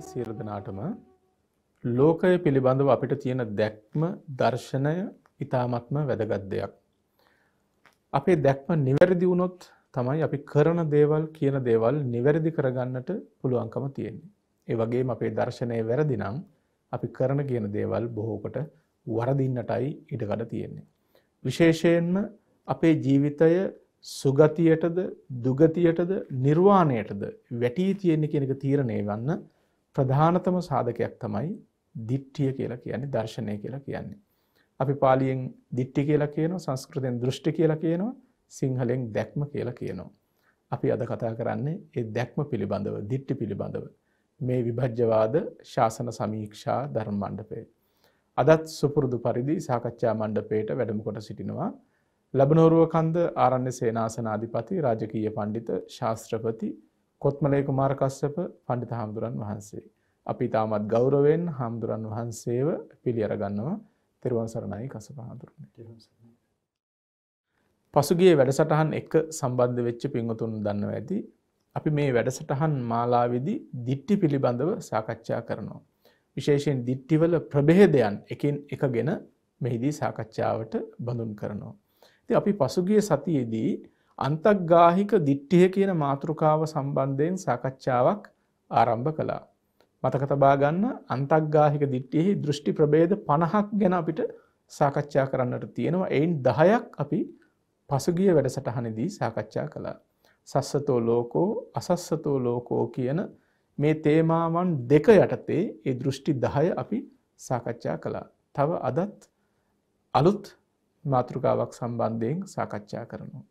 සියලු දෙනාටම ලෝකය පිළිබඳව අපිට තියෙන දැක්ම දර්ශනය ඉතාමත්ම වැදගත් දෙයක්. අපේ දැක්ම නිවැරදි වුණොත් තමයි අපි කරන දේවල් කියන දේවල් නිවැරදි කරගන්නට පුළුවන්කම තියෙන්නේ. ඒ වගේම අපේ දර්ශනය වැරදි නම් අපි කරන කියන දේවල් බොහෝ කොට වරදින්නටයි ඉඩකඩ තියෙන්නේ. විශේෂයෙන්ම අපේ ජීවිතය සුගතියටද දුගතියටද නිර්වාණයටද වැටී තියෙන්නේ කියන එක තීරණය වන්න ප්‍රධානතම සාධකයක් තමයි දිට්ඨිය කියලා කියන්නේ, දර්ශනය කියලා කියන්නේ. අපි පාලියෙන් දිට්ඨි කියලා කියනවා, සංස්කෘතෙන් දෘෂ්ටි කියලා කියනවා, සිංහලෙන් දැක්ම කියලා කියනවා. අපි අද කතා කරන්නේ ඒ දැක්ම පිළිබඳව, දිට්ඨි පිළිබඳව. මේ විභජ්‍යවාද ශාසන සමීක්ෂා ධර්ම මණ්ඩපය. අදත් සුපුරුදු පරිදි සාකච්ඡා මණ්ඩපයේට වැඩම කොට සිටිනවා ලබනෝරුව කන්ද ආරණ්‍ය සේනාසනාධිපති රාජකීය පඬිත ශාස්ත්‍රපති කොත්මලේ කුමාර කස්සප පඬිත හාමුදුරන් වහන්සේ. අපි තාමත් ගෞරවයෙන් හාමුදුරන් වහන්සේව පිළිඅර ගන්නවා. තෙරුවන් සරණයි කස්සප හාමුදුරනේ. පසුගිය වැඩසටහන් එක සම්බන්ධ වෙච්ච පින්වතුන් දන්නවා ඇති. අපි මේ වැඩසටහන් මාලාවේදී දිට්ඨි පිළිබඳව සාකච්ඡා කරනවා. විශේෂයෙන් දිට්ඨිවල ප්‍රභේදයන් එකින් එකගෙන මෙහිදී සාකච්ඡාවට බඳුන් කරනවා. ඉතින් අපි පසුගිය සතියේදී අන්තග්ගාහික දිට්ඨිය කියන මාතෘකාව සම්බන්ධයෙන් සාකච්ඡාවක් ආරම්භ කළා. මතක තබා ගන්න අන්තග්ගාහික දිට්ඨියෙහි දෘෂ්ටි ප්‍රභේද 50ක් ගැන අපිට සාකච්ඡා කරන්නට තියෙනවා. එයින් 10ක් අපි පසුගිය වැඩසටහනේදී සාකච්ඡා කළා. සස්සතෝ ලෝකෝ අසස්සතෝ ලෝකෝ කියන මේ තේමාවන් දෙක යටතේ ඒ දෘෂ්ටි 10 අපි සාකච්ඡා කළා. තව අදත් අලුත් මාතෘකාවක් සම්බන්ධයෙන් සාකච්ඡා කරනවා.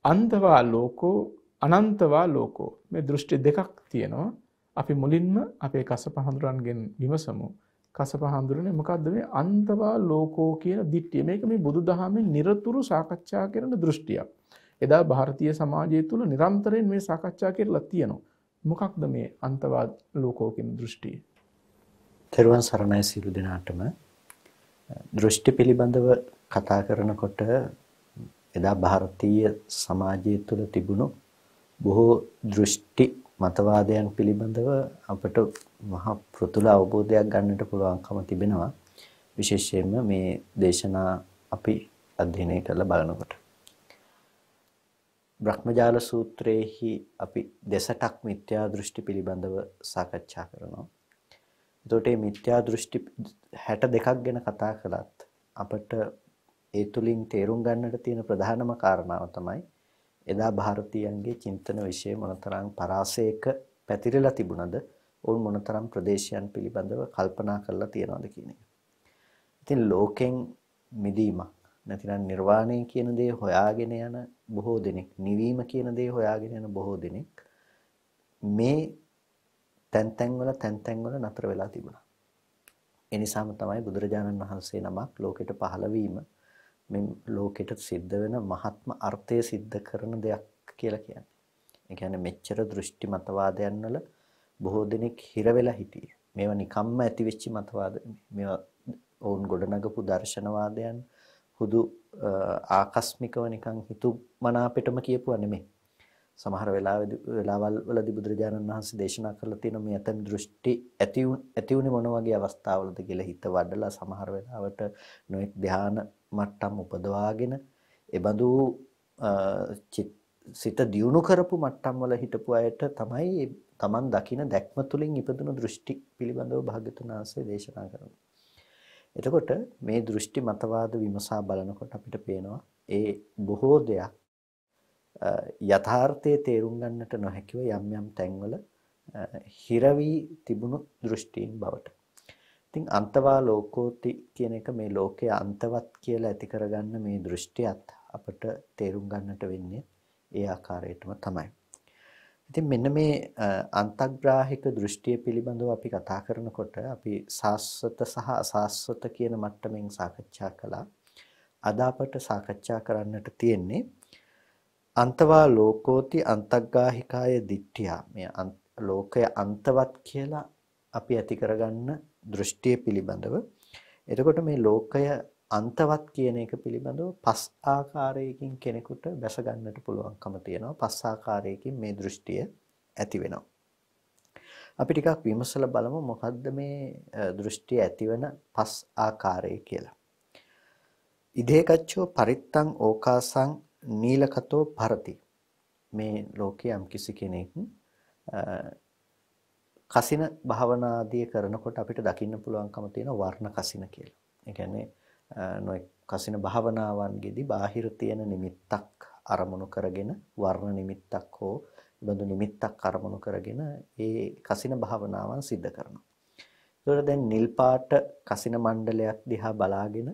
අන්තවා ලෝකෝ අනන්තවා ලෝකෝ මේ දෘෂ්ටි දෙකක් තියෙනවා. අපි මුලින්ම අපේ කස්සප හඳුරන්ගෙන් විමසමු. කස්සප හඳුරන්නේ මොකද්ද මේ අන්තවා ලෝකෝ කියන දිට්ඨිය? මේක මේ බුදුදහමේ නිරතුරු සාකච්ඡා කරන දෘෂ්ටියක්. එදා ಭಾರತೀಯ සමාජය තුල නිරන්තරයෙන් මේ සාකච්ඡා කරලා තියෙනවා. මොකක්ද මේ අන්තවා ලෝකෝ කියන දෘෂ්ටිය? තෙරුවන් සරණයි සියලු දෙනාටම. දෘෂ්ටි පිළිබඳව කතා කරනකොට එදා ಭಾರತೀಯ සමාජය තුළ තිබුණු බොහෝ දෘෂ්ටි මතවාදයන් පිළිබඳව අපට මහා පෘතුල අවබෝධයක් ගන්නට පුළුවන්කම තිබෙනවා. විශේෂයෙන්ම මේ දේශනා අපි අධ්‍යයනය කරලා බලනකොට. බ්‍රහ්මජාල සූත්‍රයේහි අපි දෙසටක් මිත්‍යා දෘෂ්ටි පිළිබඳව සාකච්ඡා කරනවා. එතකොට මේ මිත්‍යා දෘෂ්ටි 62ක් ගැන කතා කළත් අපට ඒ තුලින් තේරුම් ගන්නට තියෙන ප්‍රධානම කාරණාව තමයි එදා ಭಾರತೀයන්ගේ චින්තන විශ්ය මොනතරම් පරාසයක පැතිරලා තිබුණද, ඔවුන් මොනතරම් ප්‍රදේශයන් පිළිබඳව කල්පනා කරලා තියනවද කියන එක. ඉතින් ලෝකෙන් මිදීමක් නැතිනම් නිර්වාණය කියන දේ හොයාගෙන යන බොහෝ දෙනෙක්, නිවීම කියන දේ හොයාගෙන යන බොහෝ දෙනෙක් මේ තැන් තැන්වල නතර වෙලා තිබුණා. ඒ නිසාම තමයි බුදුරජාණන් වහන්සේ නමක් ලෝකෙට පහළ වීම මේ ලෝකෙට සිද්ධ වෙන මහත්ම අර්ථය සිද්ධ කරන දෙයක් කියලා කියන්නේ. ඒ කියන්නේ මෙච්චර දෘෂ්ටි මතවාදයන් වල බොහෝ දෙනෙක් හිර වෙලා හිටියේ. මේවා නිකම්ම ඇති වෙච්ච මතවාද නෙමෙයි. මේවා ඔවුන් ගොඩනගපු දර්ශනවාදයන් හුදු ආකස්මිකව නිකන් හිතු මනාපෙටම කියපුවා නෙමෙයි. සමහර වෙලාවල් වලදී බුදුරජාණන් වහන්සේ දේශනා කරලා තියෙන මේ අතම් දෘෂ්ටි ඇති උනේ මොන වගේ අවස්ථාවලද කියලා හිත වඩලා සමහර වෙලාවට නොඑක් ධාන මට්ටම් උපදවාගෙන ඒබඳු සිත දියුණු කරපු මට්ටම් වල හිටපු අයට තමයි Taman දකින දැක්ම තුලින් ඉපදුණු දෘෂ්ටි පිළිබඳව භාග්‍යතුන් වහන්සේ දේශනා කරනවා. එතකොට මේ දෘෂ්ටි මතවාද විමසා බලනකොට අපිට පේනවා ඒ බොහෝ දෙයක් යථාර්ථයේ තේරුම් ගන්නට නොහැකිව යම් යම් තැන්වල හිරවි තිබුණු දෘෂ්ටීන් බවට. ඉතින් අන්තවා ලෝකෝති කියන එක මේ ලෝකයේ අන්තවත් කියලා ඇති කරගන්න මේ දෘෂ්ටියත් අපට තේරුම් ගන්නට වෙන්නේ ඒ ආකාරයටම තමයි. ඉතින් මෙන්න මේ අන්තග්‍රාහික දෘෂ්ටිය පිළිබඳව අපි කතා කරනකොට අපි සාස්වත සහ අසාස්වත කියන මට්ටමින් සාකච්ඡා කළා. අද අපට සාකච්ඡා කරන්නට තියෙන්නේ අන්තවා ලෝකෝති අන්තග්ගාහිකාය දිට්ඨිය. මේ ලෝකය අන්තවත් කියලා අපි ඇති කරගන්න දෘෂ්ටිය පිළිබඳව. එතකොට මේ ලෝකය අන්තවත් කියන එක පිළිබඳව පස් ආකාරයකින් කෙනෙකුට බැස ගන්නට පුළුවන්කම තියෙනවා. පස් ආකාරයකින් මේ දෘෂ්ටිය ඇති වෙනවා. අපි ටිකක් විමසලා බලමු මොකද්ද මේ දෘෂ්ටි ඇතිවන පස් ආකාරය කියලා. ඉදේකච්චෝ පරිත්තං ඕකාසං නීලකතෝ භරති. මේ ලෝකයේ යම් කිසි කෙනෙක් කසින භාවනාදී කරනකොට අපිට දකින්න පුළුවන්කම තියෙන වර්ණ කසින කියලා. ඒ කියන්නේ නොඑක් කසින භාවනාවන්ගෙදී බාහිර තියෙන නිමිත්තක් අරමුණු කරගෙන වර්ණ නිමිත්තක් හෝ බඳු නිමිත්තක් අරමුණු කරගෙන ඒ කසින භාවනාවන් සිද්ධ කරනවා. ඒතකොට දැන් නිල් පාට කසින මණ්ඩලයක් දිහා බලාගෙන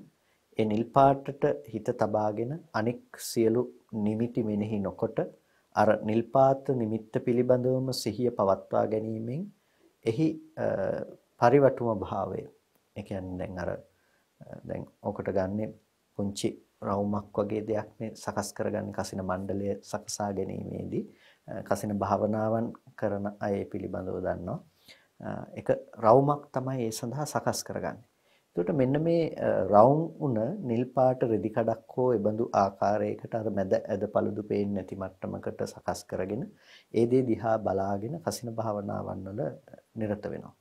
ඒ නිල් පාටට හිත තබාගෙන අනෙක් සියලු නිමිති මෙනෙහි නොකොට අර නිල් පාට නිමිත්ත පිළිබඳවම සිහිය පවත්වා ගැනීමෙන් එහි පරිවටුම භාවය. ඒ කියන්නේ දැන් ඔකට ගන්නේ පුංචි රවුමක් වගේ දෙයක් මේ සකස් කරගන්න කසින මණ්ඩලය සකසා ගැනීමේදී කසින භාවනාවන් කරන අය පිළිබඳව දන්නවා. එක රවුමක් තමයි ඒ සඳහා සකස් කරගන්නේ. එතකොට මෙන්න මේ රවුම් උන නිල් පාට රෙදි කඩක් හෝ එබඳු ආකාරයකට අර මැද ඇද පළුදු පේන්නේ නැති මට්ටමකට සකස් කරගෙන ඒ දේ දිහා බලාගෙන කසින භාවනාවන් වල නිරත වෙනවා.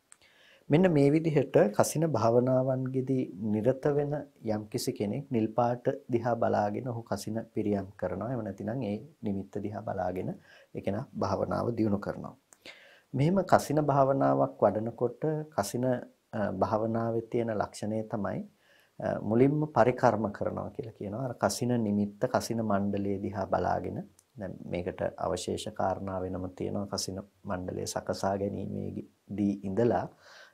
මෙන්න මේ විදිහට කසින භාවනාවන්ගෙදී නිරත වෙන යම්කිසි කෙනෙක් නිල් පාට දිහා බලාගෙන ඔහු කසින පිරියම් කරනවා. එහෙම නැතිනම් ඒ නිමිත්ත දිහා බලාගෙන ඒ කෙනා භාවනාව දියුණු කරනවා. මෙහෙම කසින භාවනාවක් වඩනකොට කසින භාවනාවේ තියෙන ලක්ෂණය තමයි මුලින්ම පරිකර්ම කරනවා කියලා කියනවා. අර කසින නිමිත්ත කසින මණ්ඩලයේ දිහා බලාගෙන දැන් මේකට අවශේෂ කාරණා වෙනම තියෙනවා. කසින මණ්ඩලයේ සකසා ගැනීමේදී ඉඳලා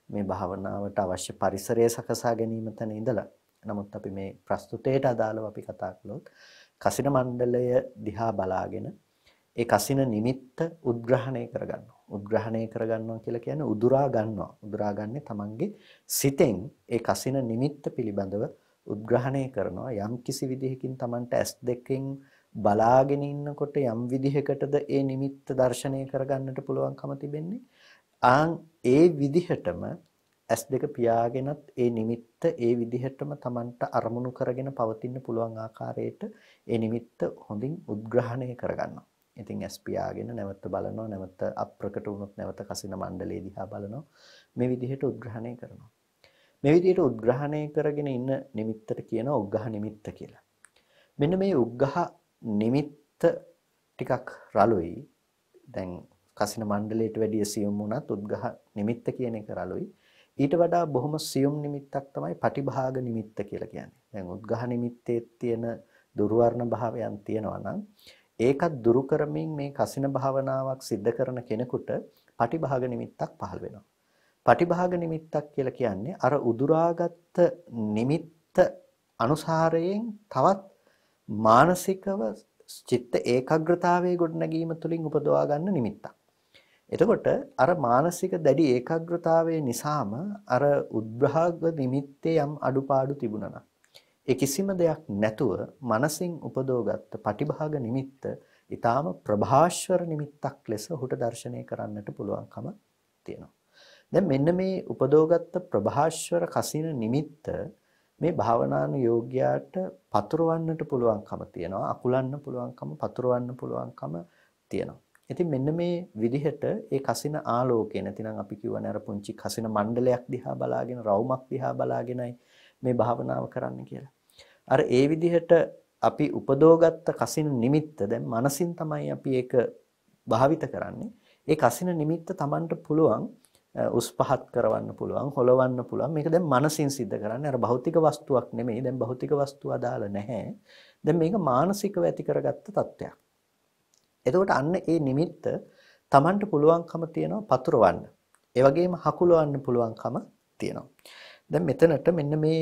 මේ භාවනාවට අවශ්‍ය පරිසරය සකසා ගැනීම තැන ඉඳලා. නමුත් අපි මේ ප්‍රස්තුතයට අදාළව අපි කතා කළොත් කසින මණ්ඩලය දිහා බලාගෙන ඒ කසින නිමිත්ත උද්ග්‍රහණය කරගන්නවා. උද්ග්‍රහණය කරගන්නවා කියලා කියන්නේ උදුරා ගන්නවා. උදුරා ගන්නේ තමන්ගේ සිතෙන් ඒ කසින නිමිත්ත පිළිබඳව උද්ග්‍රහණය කරනවා. යම් කිසි විදිහකින් තමන්ට S2කින් බලාගෙන ඉන්නකොට යම් විදිහකටද ඒ නිමිත්ත දර්ශනය කරගන්නට පුළුවන්කම තිබෙන්නේ. ඒ විදිහටම S2 පියාගෙනත් ඒ නිමිත්ත ඒ විදිහටම තමන්ට අරමුණු කරගෙන පවතින්න පුළුවන් ආකාරයට ඒ නිමිත්ත හොඳින් උද්ග්‍රහණය කරගන්නවා. ඉතින් S පියාගෙන නැවත බලනවා, නැවත අප්‍රකට වුණොත් නැවත කසින මණ්ඩලයේ දිහා බලනවා. මේ විදිහට උද්ග්‍රහණය කරනවා. මේ විදිහට උද්ග්‍රහණය කරගෙන ඉන්න නිමිත්තට කියනවා උග්ඝහ නිමිත්ත කියලා. මෙන්න මේ උග්ඝහ නිමිත්ත ටිකක් රළුයි. දැන් කසින මණ්ඩලයට වැඩිය සියුම් වුණත් උද්ඝහ නිමිත්ත කියන එක රළුයි. ඊට වඩා බොහොම සියුම් නිමිත්තක් තමයි පටිභාග නිමිත්ත කියලා කියන්නේ. දැන් උද්ඝහ නිමිත්තේ තියෙන දුර්වර්ණ භාවයන් තියෙනවා නම් ඒකත් දුරු කරමින් මේ කසින භාවනාවක් සිද්ධ කරන කෙනෙකුට පටිභාග නිමිත්තක් පහළ වෙනවා. පටිභාග නිමිත්තක් කියලා කියන්නේ අර උදුරාගත් නිමිත්ත අනුසාරයෙන් තවත් මානසිකව චිත්ත ඒකාග්‍රතාවයේ ගොඩනැගීම තුළින් උපදවා ගන්න නිමිත්තක්. එතකොට අර මානසික දැඩි ඒකාග්‍රතාවයේ නිසාම අර උද්භාග නිමිත්තේ යම් අඩුපාඩු තිබුණා නම් ඒ කිසිම දෙයක් නැතුව මනසින් උපදවගත්ත පටිභාග නිමිත්ත ඊටාම ප්‍රභාස්වර නිමිත්තක් ලෙස ඔහුට දර්ශනය කරන්නට පුළුවන්කම තියෙනවා. දැන් මෙන්න මේ උපදවගත්ත ප්‍රභාස්වර කසින නිමිත්ත මේ භාවනානුයෝග්‍යයාට පතුරවන්නට පුළුවන්කම තියෙනවා. අකුලන්න පුළුවන්කම පතුරවන්න පුළුවන්කම තියෙනවා. ඉතින් මෙන්න මේ විදිහට ඒ කසින ආලෝකය නැතිනම් අපි කියවනේ අර පුංචි කසින මණ්ඩලයක් දිහා බලාගෙන රවුමක් දිහා බලාගෙනයි මේ භාවනාව කරන්න කියලා. අර ඒ විදිහට අපි උපදෝගත්ත කසින නිමිත්ත දැන් මනසින් තමයි අපි ඒක භාවිත කරන්නේ. ඒ කසින නිමිත්ත Tamanට පුළුවන් උස් පහත් කරවන්න පුළුවන්, හොලවන්න පුළුවන්. මේක දැන් මනසින් සිද්ධ කරන්නේ. අර භෞතික වස්තුවක් නෙමෙයි. දැන් භෞතික වස්තුව අදාළ නැහැ. දැන් මේක මානසිකව ඇති කරගත්ත තත්ත්වයක්. එතකොට අන්න ඒ නිමිත්ත Tamanට පුළුවන්කම තියෙනවා පතුරවන්න. ඒ වගේම හකුලවන්න පුළුවන්කම තියෙනවා. දැන් මෙතනට මෙන්න මේ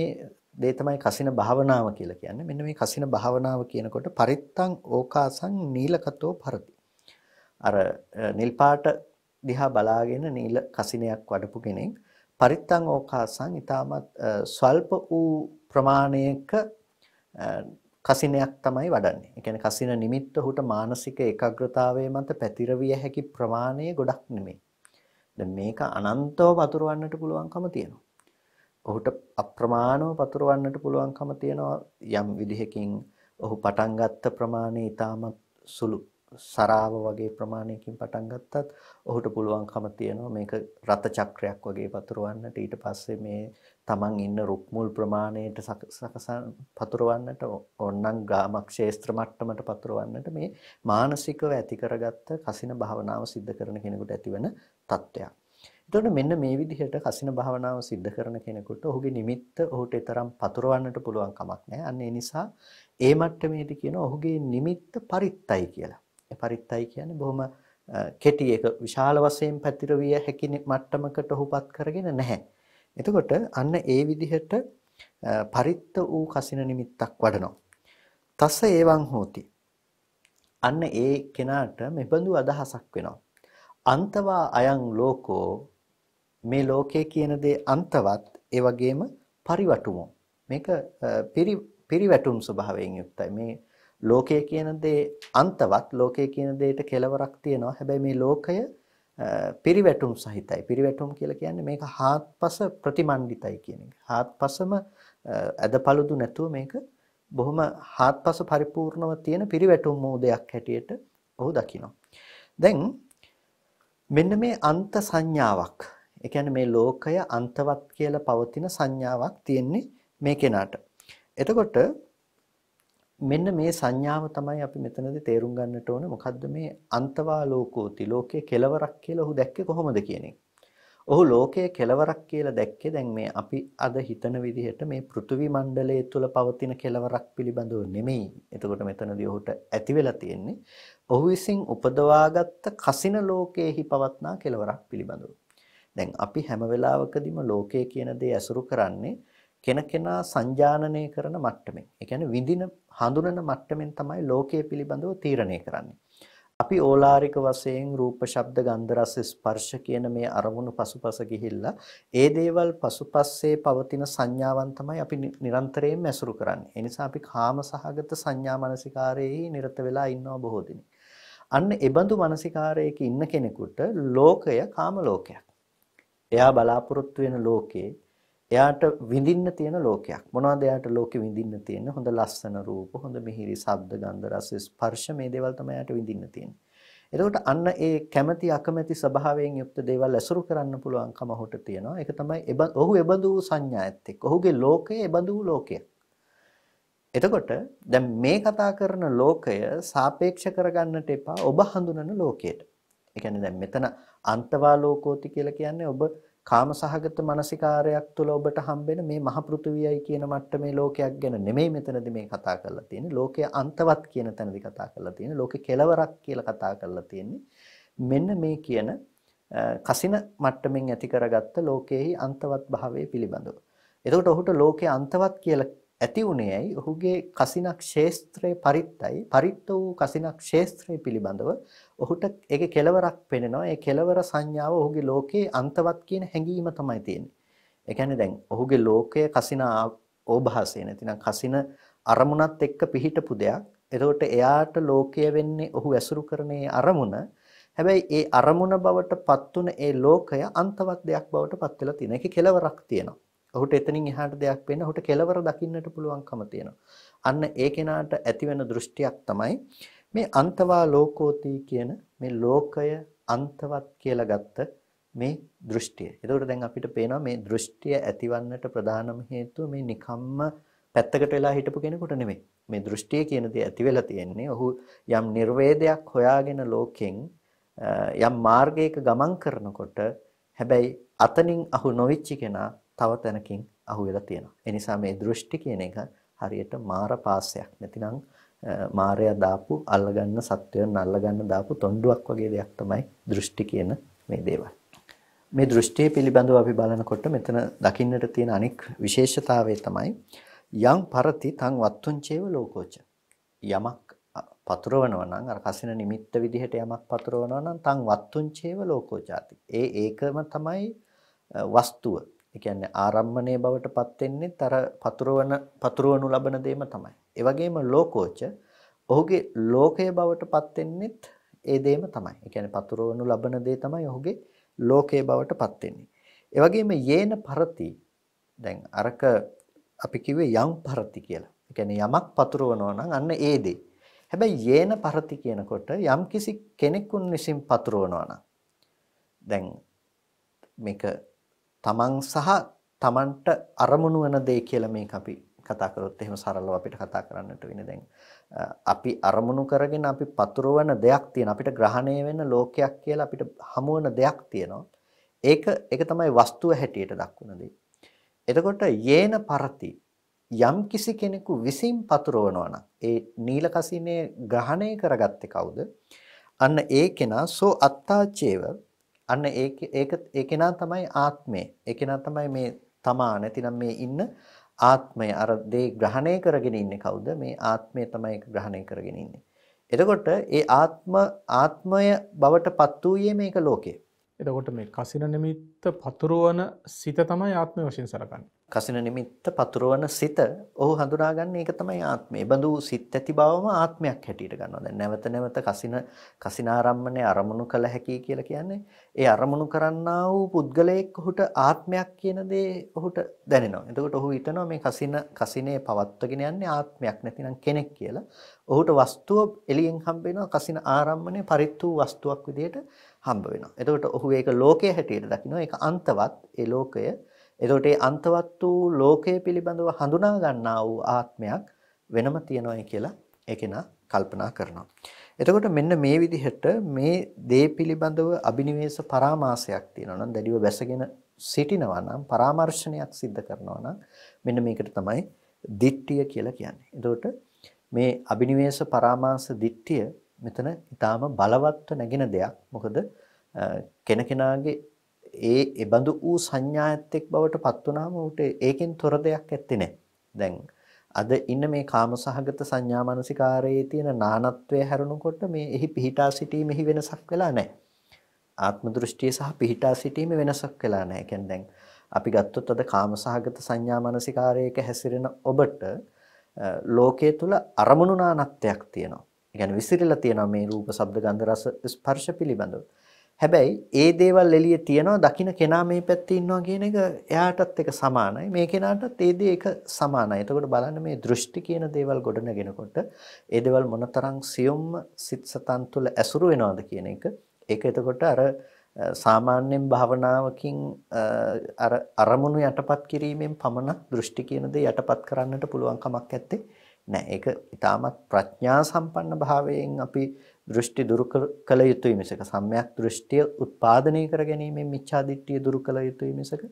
දේ තමයි කසින භාවනාව කියලා කියන්නේ. මෙන්න මේ කසින භාවනාව කියනකොට පරිත්තං ඕකාසං නීලකතෝ භරති. අර නිල් පාට දිහා බලාගෙන නීල කසිනයක් වඩපු කෙනෙක් පරිත්තං ඕකාසං ඊටමත් ස්වල්ප වූ ප්‍රමාණයක කසිනයක් තමයි වඩන්නේ. ඒ කියන්නේ කසින නිමිත්ත උහුට මානසික ඒකාග්‍රතාවයේ මත පැතිරවිය හැකි ප්‍රමාණය ගොඩක් නෙමෙයි. දැන් මේක අනන්තව පතුරවන්නට පුළුවන්කම තියෙනවා. ඔහුට අප්‍රමාණව පතුරවන්නට පුළුවන්කම තියෙනවා. යම් විදිහකින් ඔහු පටන් ගත්ත ප්‍රමාණය ඊටමත් සුළු සරාව වගේ ප්‍රමාණයකින් පටන් ගත්තත් ඔහුට පුළුවන්කම තියෙනවා මේක රත චක්‍රයක් වගේ පතුරවන්නට. ඊට පස්සේ මේ තමන් ඉන්න රුක් මුල් ප්‍රමාණයට සකසන පතුරවන්නට, ඕනනම් ගාමක් ක්ෂේත්‍ර මට්ටමට පතුරවන්නට මේ මානසිකව ඇති කරගත්ත කසින භාවනාව සිද්ධ කරන කෙනෙකුට ඇතිවන තත්ත්වයක්. එතකොට මෙන්න මේ විදිහට කසින භාවනාව සිද්ධ කරන කෙනෙකුට ඔහුගේ නිමිත්ත ඔහුට තරම් පතුරවන්නට පුළුවන් කමක් නැහැ. අන්න ඒ නිසා ඒ මට්ටමේදී කියන ඔහුගේ නිමිත්ත පරිත්තයි කියලා. ඒ පරිත්තයි කියන්නේ බොහොම කෙටි එක විශාල වශයෙන් පැතිරවිය හැකි මට්ටමකට ඔහුපත් කරගෙන නැහැ. එතකොට අන්න ඒ විදිහට පරිත්ත වූ කසින නිමිත්තක් වඩනවා. තස ඒවං හෝති. අන්න ඒ කෙනාට මෙබඳු අදහසක් වෙනවා. අන්තවා අයං ලෝකෝ, මේ ලෝකයේ කියන දේ අන්තවත්, ඒ වගේම පරිවටුමෝ. මේක පිරිවැටුම් ස්වභාවයෙන් යුක්තයි. මේ ලෝකයේ කියන දේ අන්තවත්, ලෝකයේ කියන දෙයට කෙලවරක් තියෙනවා. හැබැයි මේ ලෝකය පිරිවැටුම් සහිතයි. පිරිවැටුම් කියලා කියන්නේ මේක හාත්පස ප්‍රතිමන්විතයි කියන එක. හාත්පසම ඇදපළුදු නැතුව මේක බොහොම හාත්පස පරිපූර්ණව තියෙන පිරිවැටුම් මෝදයක් හැටියට ඔහු දකිනවා. දැන් මෙන්න මේ අන්ත සංඥාවක්, ඒ කියන්නේ මේ ලෝකය අන්තවත් කියලා පවතින සංඥාවක් තියෙන්නේ මේ කෙනාට. එතකොට මෙන්න මේ සංඥාව තමයි අපි මෙතනදී තේරුම් ගන්නට ඕන. මොකද්ද මේ අන්තවා ලෝකෝති, ලෝකයේ කෙලවරක් කියලා ඔහු දැක්කේ කොහොමද කියන එක. ඔහු ලෝකයේ කෙලවරක් කියලා දැක්කේ දැන් මේ අපි අද හිතන විදිහට මේ පෘථිවි මණ්ඩලයේ තුල පවතින කෙලවරක් පිළිබඳව නෙමෙයි. එතකොට මෙතනදී ඔහුට ඇති වෙලා තියෙන්නේ ඔහු විසින් උපදවාගත්ත කසින ලෝකයේහි පවත්නා කෙලවරක් පිළිබඳව. දැන් අපි හැම වෙලාවකදීම ලෝකයේ කියන දේ ඇසුරු කරන්නේ කෙනකෙනා සංජානනය කරන මට්ටමින්. ඒ කියන්නේ විඳින හඳුනන මට්ටමින් තමයි ලෝකයේ පිළිබඳව තීරණය කරන්නේ. අපි ඕලාරික වශයෙන් රූප, ශබ්ද, ගන්ධ, රස, ස්පර්ශ කියන මේ අරමුණු පසුපස ගිහිල්ලා ඒ දේවල් පසුපස්සේ පවතින සංඥාවන් තමයි අපි නිරන්තරයෙන්ම ඇසුරු කරන්නේ. ඒ නිසා අපි කාම සහගත සංඥා මනසිකාරයේ නිරත වෙලා ඉන්නවා බොහෝ දින. අන්න ඒබඳු මනසිකාරයක ඉන්න කෙනෙකුට ලෝකය කාම ලෝකයක්. එයා බලාපොරොත්තු වෙන ලෝකේ එයාට විඳින්න තියෙන ලෝකයක්. මොනවද එයාට ලෝකෙ විඳින්න තියෙන්නේ? හොඳ ලස්සන රූප, හොඳ මිහිරි ශබ්ද, ගන්ධ, රස, ස්පර්ශ මේ දේවල් තමයි එයාට විඳින්න තියෙන්නේ. එතකොට අන්න ඒ කැමැති අකමැති ස්වභාවයෙන් යුක්ත දේවල් ඇසුරු කරන්න පුළුවන්කම ඔහුට තියෙනවා. ඒක තමයි ඔහු එබඳු සංඥාත් එක්ක. ඔහුගේ ලෝකය එබඳු ලෝකයක්. එතකොට දැන් මේ කතා කරන ලෝකය සාපේක්ෂ කරගන්නට එපා ඔබ හඳුනන ලෝකයට. ඒ කියන්නේ දැන් මෙතන අන්තවා ලෝකෝති කියලා කියන්නේ ඔබ කාම සහගත මානසිකාරයක් තුළ ඔබට හම්බෙන මේ මහ පෘථුවියයි කියන මට්ටමේ ලෝකයක් ගැන නෙමෙයි මෙතනදී මේ කතා කරලා තියෙන්නේ. ලෝකය අන්තවත් කියන තැනදී කතා කරලා තියෙන්නේ. ලෝකේ කෙලවරක් කියලා කතා කරලා තියෙන්නේ. මෙන්න මේ කියන කසින මට්ටමින් ඇති කරගත්ත ලෝකයේහි අන්තවත් භාවය පිළිබඳව. එතකොට ඔහුට ලෝකයේ අන්තවත් කියලා ඇති උනේ ඇයි? ඔහුගේ කසිනක් ක්ෂේත්‍රයේ පරිත්තයි. පරිත්ත වූ කසිනක් ක්ෂේත්‍රයේ පිළිබඳව ඔහුට ඒකේ කෙලවරක් පෙනෙනවා. ඒ කෙලවර සංඥාව ඔහුගේ ලෝකයේ අන්තවත් කියන හැඟීම තමයි තියෙන්නේ. ඒ කියන්නේ දැන් ඔහුගේ ලෝකයේ කසින ඕභාසය නැතිනම් කසින අරමුණත් එක්ක පිහිටපු දෙයක්. එතකොට එයාට ලෝකය වෙන්නේ ඔහු ඇසුරු කරන ඒ අරමුණ. හැබැයි ඒ අරමුණ බවට පත්තුන ඒ ලෝකය අන්තවත් දෙයක් බවට පත් වෙලා තියෙනවා. ඒකේ කෙලවරක් තියෙනවා. ඔහුට එතනින් එහාට දෙයක් වෙන්න ඔහුට කෙලවර දකින්නට පුළුවන්කම තියෙනවා. අන්න ඒ කෙනාට ඇතිවෙන දෘෂ්ටියක් තමයි මේ අන්තවා ලෝකෝති කියන මේ ලෝකය අන්තවත් කියලා ගත්ත මේ දෘෂ්ටිය. ඒකෝට දැන් අපිට පේනවා මේ දෘෂ්ටිය ඇතිවන්නට ප්‍රධානම හේතුව මේ නිකම්ම පැත්තකට වෙලා හිටපු කෙනෙකුට නෙමෙයි. මේ දෘෂ්ටිය කියන දේ ඇති වෙලා තියෙන්නේ ඔහු යම් නිර්වේදයක් හොයාගෙන ලෝකෙන් යම් මාර්ගයක ගමන් කරනකොට හැබැයි අතනින් අහු නොවිච්ච කෙනා තව තැනකින් අහු වෙලා තියෙනවා. ඒ නිසා මේ දෘෂ්ටි කියන එක හරියට මාර පාසයක්. නැතිනම් මාරයා දාපු අල්ලගන්න සත්වයන් අල්ලගන්න දාපු තොණ්ඩුවක් වගේ දෙයක් තමයි දෘෂ්ටි කියන මේ දේවල්. මේ දෘෂ්ටිය පිළිබඳව අපි බලනකොට මෙතන දකින්නට තියෙන අනෙක් විශේෂතාවය තමයි යම් පරති තං වත්තුංචේව ලෝකෝච. යමක් පතුරවනවා නම් අර කසින නිමිත්ත විදිහට යමක් පතුරවනවා නම් තං වත්තුංචේව ලෝකෝචාති. ඒකම තමයි වස්තුව. ඒ කියන්නේ ආරම්මණය බවට පත් වෙන්නේ තර පතුරවනු ලබන දෙයම තමයි. ඒ වගේම ලෝකෝච ඔහුගේ ලෝකය බවට පත් වෙන්නේත් ඒ දෙයම තමයි. ඒ කියන්නේ පතුරවනු ලබන දේ තමයි ඔහුගේ ලෝකය බවට පත් වෙන්නේ. ඒ වගේම යේන පරති දැන් අරක අපි කිව්වේ යම් පරති කියලා. ඒ කියන්නේ යමක් පතුරවනවා නම් අන්න ඒ දේ. හැබැයි යේන පරති කියනකොට යම් කිසි කෙනෙකුන් විසින් පතුරවනවා නම් දැන් මේක තමන් සහ තමන්ට අරමුණු වෙන දේ කියලා මේක අපි කතා කරොත් එහෙම සරලව අපිට කතා කරන්නට වෙන්නේ. දැන් අපි අරමුණු කරගෙන අපි පතුරවන දෙයක් තියෙන අපිට ග්‍රහණය වෙන ලෝකයක් කියලා අපිට හමු වෙන දෙයක් තියෙනවා. ඒක තමයි වස්තුව හැටියට දක්වන දේ. එතකොට යේන පරති යම් කිසි කෙනෙකු විසින් පතුරවනවා නම් ඒ නීල කසිනේ ග්‍රහණය කරගත්තේ කවුද? අන්න ඒ කෙනා සෝ අත්තාචේව අන්න ඒ කෙනා තමයි ආත්මය. ඒ කෙනා තමයි මේ තමා නැතිනම් මේ ඉන්න ආත්මය. අර දේ ග්‍රහණය කරගෙන ඉන්නේ කවුද? මේ ආත්මය තමයි ඒක ග්‍රහණය කරගෙන ඉන්නේ. එතකොට ඒ ආත්මය බවට පත් වූයේ මේක ලෝකය. එතකොට මේ කසින නිමිත්ත පතුරවන සිත තමයි ආත්මය වශයෙන් සලකන්නේ. කසින නිමිත්ත පතුරවන සිත ඔහු හඳුනාගන්නේ ඒක තමයි ආත්මය. බඳු සිත් ඇති බවම ආත්මයක් හැටියට ගන්නවා. දැන් නැවත නැවත කසිනාරම්මනේ අරමුණු කළ හැකි කියලා කියන්නේ ඒ අරමුණු කරන්නා වූ පුද්ගලයෙක් ඔහුට ආත්මයක් කියන දේ ඔහුට දැනෙනවා. එතකොට ඔහු හිතනවා මේ කසිනේ පවත්වගෙන යන්නේ ආත්මයක් නැතිනම් කෙනෙක් කියලා. ඔහුට වස්තුව එළියෙන් හම්බ වෙනවා. කසින ආරම්මනේ පරිත්තු වස්තුවක් විදිහට හම්බ වෙනවා. එතකොට ඔහු ඒක ලෝකයේ හැටියට දකිනවා. ඒක අන්තවත් ඒ ලෝකය. එතකොට ඒ අන්තවත් වූ ලෝකයේ පිළිබඳව හඳුනා ගන්නා වූ ආත්මයක් වෙනම තියෙනවායි කියලා ඒකේනා කල්පනා කරනවා. එතකොට මෙන්න මේ විදිහට මේ දේ පිළිබඳව අබිනිවේෂ පරාමාසයක් තියෙනවා නම් දැඩිව බැසගෙන සිටිනවා නම් පරාමර්ශනයක් සිද්ධ කරනවා නම් මෙන්න මේකට තමයි දිට්ඨිය කියලා කියන්නේ. එතකොට මේ අබිනිවේෂ පරාමාස දිට්ඨිය මෙතන ඊටාම බලවත්ව නැගෙන දෙයක්. මොකද කෙනකෙනාගේ ඒ බඳු වූ සංඥායත් එක් බවට පත් වුණාම උට ඒකෙන් තොර දෙයක් ඇත්තේ නැහැ. දැන් අද ඉන්න මේ කාමසහගත සංඥා මානසිකාරයේ තියෙන නානත්වය හැරුණකොට මේ එහි පිහිටා සිටීමෙහි වෙනසක් වෙලා නැහැ. ආත්ම දෘෂ්ටිය සහ පිහිටා සිටීමේ වෙනසක් වෙලා නැහැ. කියන්නේ දැන් අපි ගත්තොත් අද කාමසහගත සංඥා මානසිකාරයක හැසිරෙන ඔබට ලෝකයේ තුල අරමුණු නානත්වයක් තියෙනවා. ඒ කියන්නේ විසිරලා තියෙනවා මේ රූප, ශබ්ද, ගන්ධ, රස, ස්පර්ශ පිළිබඳව. හැබැයි ඒ දේවල් එළියේ තියෙනවා දකින්න කෙනා මේ පැත්තේ ඉන්නවා කියන එක එයාටත් එක සමානයි. මේ කෙනාටත් ඒ දේ එක සමානයි. එතකොට බලන්න මේ දෘෂ්ටි කියන දේවල් ගොඩනගෙනකොට ඒ දේවල් මොනතරම් සියුම්ම සිත් සතන් තුළ ඇසුරු වෙනවද කියන එක. ඒක එතකොට අර සාමාන්‍යයෙන් භාවනාවකින් අර අරමුණු යටපත් කිරීමෙන් පමණ දෘෂ්ටි කියන දේ යටපත් කරන්නට පුළුවන් කමක් නැත්තේ. නෑ. ඒක ඊටමත් ප්‍රඥා සම්පන්න භාවයෙන් අපි දෘෂ්ටි දුරු කළ යුතුයි මිසක සම්‍යක් දෘෂ්ටිය උත්පාදනය කර ගැනීමෙන් මිච්ඡා දිට්ඨිය දුරු කළ යුතුයි මිසක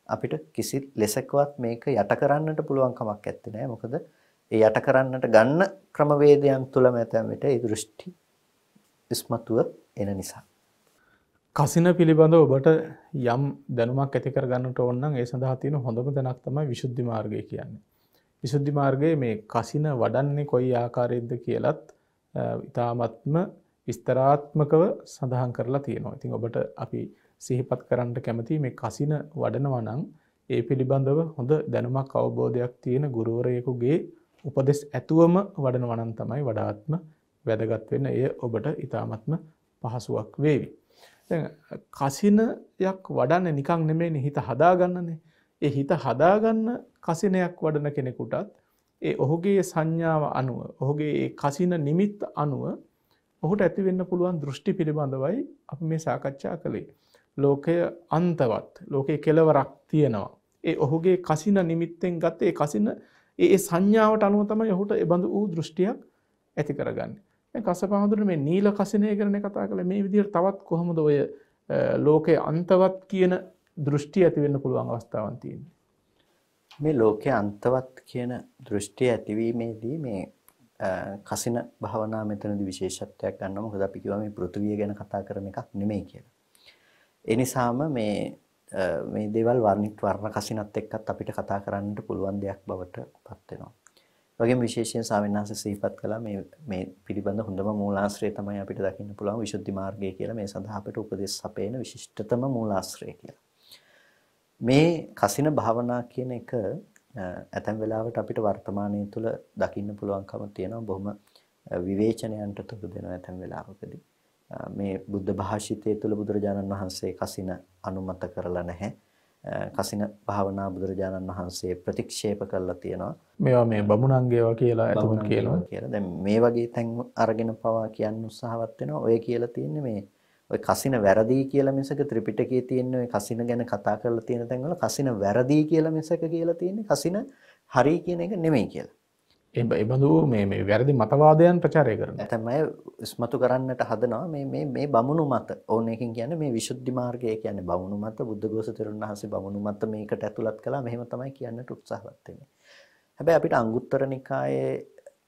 අපිට කිසි ලෙසකවත් මේක යට කරන්නට පුළුවන් කමක් නැත්තේ නෑ. මොකද ඒ යට කරන්නට ගන්න ක්‍රමවේදයන් තුලම ඇතැම් විට ඒ දෘෂ්ටි ඉස්මතුව එන නිසා. කසින පිළිබඳව ඔබට යම් දැනුමක් ඇති කර ගන්නට ඕන නම් ඒ සඳහා තියෙන හොඳම තැනක් තමයි විසුද්ධි මාර්ගය කියන්නේ. විසුද්ධි මාර්ගයේ මේ කසින වඩන්නේ කොයි ආකාරයෙන්ද කියලත් ඉතාමත්ම විස්තරාත්මකව සඳහන් කරලා තියෙනවා. ඉතින් ඔබට අපි සිහිපත් කරන්න කැමති මේ කසින වඩනවා නම් ඒ පිළිබඳව හොඳ දැනුමක් අවබෝධයක් තියෙන ගුරුවරයෙකුගේ උපදෙස් ඇතුවම වඩනවා නම් තමයි වඩාත්ම වැදගත් වෙන්නේ. එය ඔබට ඉතාමත්ම පහසුවක් වේවි. දැන් කසිනයක් වඩන්නේ නිකන් නෙමෙයිනේ හිත හදාගන්නනේ. ඒ හිත හදාගන්න කසිනයක් වඩන කෙනෙකුටත් ඒ ඔහුගේ සංඥාව අනුව ඔහුගේ ඒ කසින නිමිත්ත අනුව ඔහුට ඇති වෙන්න පුළුවන් දෘෂ්ටි පිළිබඳවයි අපි මේ සාකච්ඡා කළේ. ලෝකය අන්තවත්, ලෝකේ කෙලවරක් තියෙනවා. ඒ ඔහුගේ කසින නිමිත්තෙන් ගත්ත ඒ කසින ඒ සංඥාවට අනුව තමයි ඔහුට ඒ බඳු වූ දෘෂ්ටියක් ඇති කරගන්නේ. දැන් කස්සපහඳුරනේ මේ නීල කසිනය ගැන කතා කළේ මේ විදිහට තවත් කොහොමද ඔය ලෝකයේ අන්තවත් කියන දෘෂ්ටිය ඇති වෙන්න පුළුවන් අවස්ථාවක් තියෙන්නේ. මේ ලෝකයේ අන්තවත් කියන දෘෂ්ටිය ඇතිවීමේදී මේ කසින භාවනා මෙතනදී විශේෂත්වයක් ගන්නවා. මොකද අපි කිව්වා මේ පෘථිවිය ගැන කතා කරන එකක් නෙමෙයි කියලා. ඒ නිසාම මේ දේවල් වර්ණ කසිනත් එක්කත් අපිට කතා කරන්නට පුළුවන් දෙයක් බවට පත් වෙනවා. වගේම විශේෂයෙන් ස්වාමීන් සිහිපත් කළා මේ පිළිබඳ හොඳම මූලාශ්‍රය තමයි අපිට දකින්න පුළුවන් විසුද්ධි මාර්ගය කියලා. මේ සඳහා අපිට උපදෙස් අපේන විශිෂ්ටතම මූලාශ්‍රය කියලා. මේ කසින භාවනා කියන එක ඇතැම් වෙලාවට අපිට වර්තමානයේ තුල දකින්න පුළුවන්කම තියෙනවා. බොහොම විවේචනයන්ට තුඩු දෙනවා ඇතැම් වෙලාවකදී. මේ බුද්ධ භාෂිතය තුල බුදුරජාණන් වහන්සේ කසින අනුමත කරලා නැහැ. කසින භාවනා බුදුරජාණන් වහන්සේ ප්‍රතික්ෂේප කළා තියෙනවා. මේවා මේ බමුණන්ගේවා කියලා එතකොට කියනවා කියලා. දැන් මේ වගේ තැන් අරගෙන පවා කියන්න උත්සාහවත් වෙනවා. ඔය කියලා තියෙන්නේ මේ ඔය කසින වැරදි කියලා මිසක ත්‍රිපිටකයේ තියෙන ඔය කසින ගැන කතා කරලා තියෙන තැන්වල කසින වැරදි කියලා මිසක කියලා තියෙන්නේ කසින හරි කියන එක නෙමෙයි කියලා. ඒ බඳු මේ වැරදි මතවාදයන් ප්‍රචාරය කරනවා. ඇතැම් අය ඉස්මතු කරන්නට හදනවා මේ බමුණු මත. ඕන එකකින් කියන්නේ මේ විසුද්ධි මාර්ගය කියන්නේ බමුණු මත, බුද්ධඝෝෂ තෙරුන් වහන්සේ බමුණු මත මේකට ඇතුළත් කළා. මෙහෙම තමයි කියන්නට උත්සාහවත් වෙන්නේ. හැබැයි අපිට අංගුත්තර නිකායේ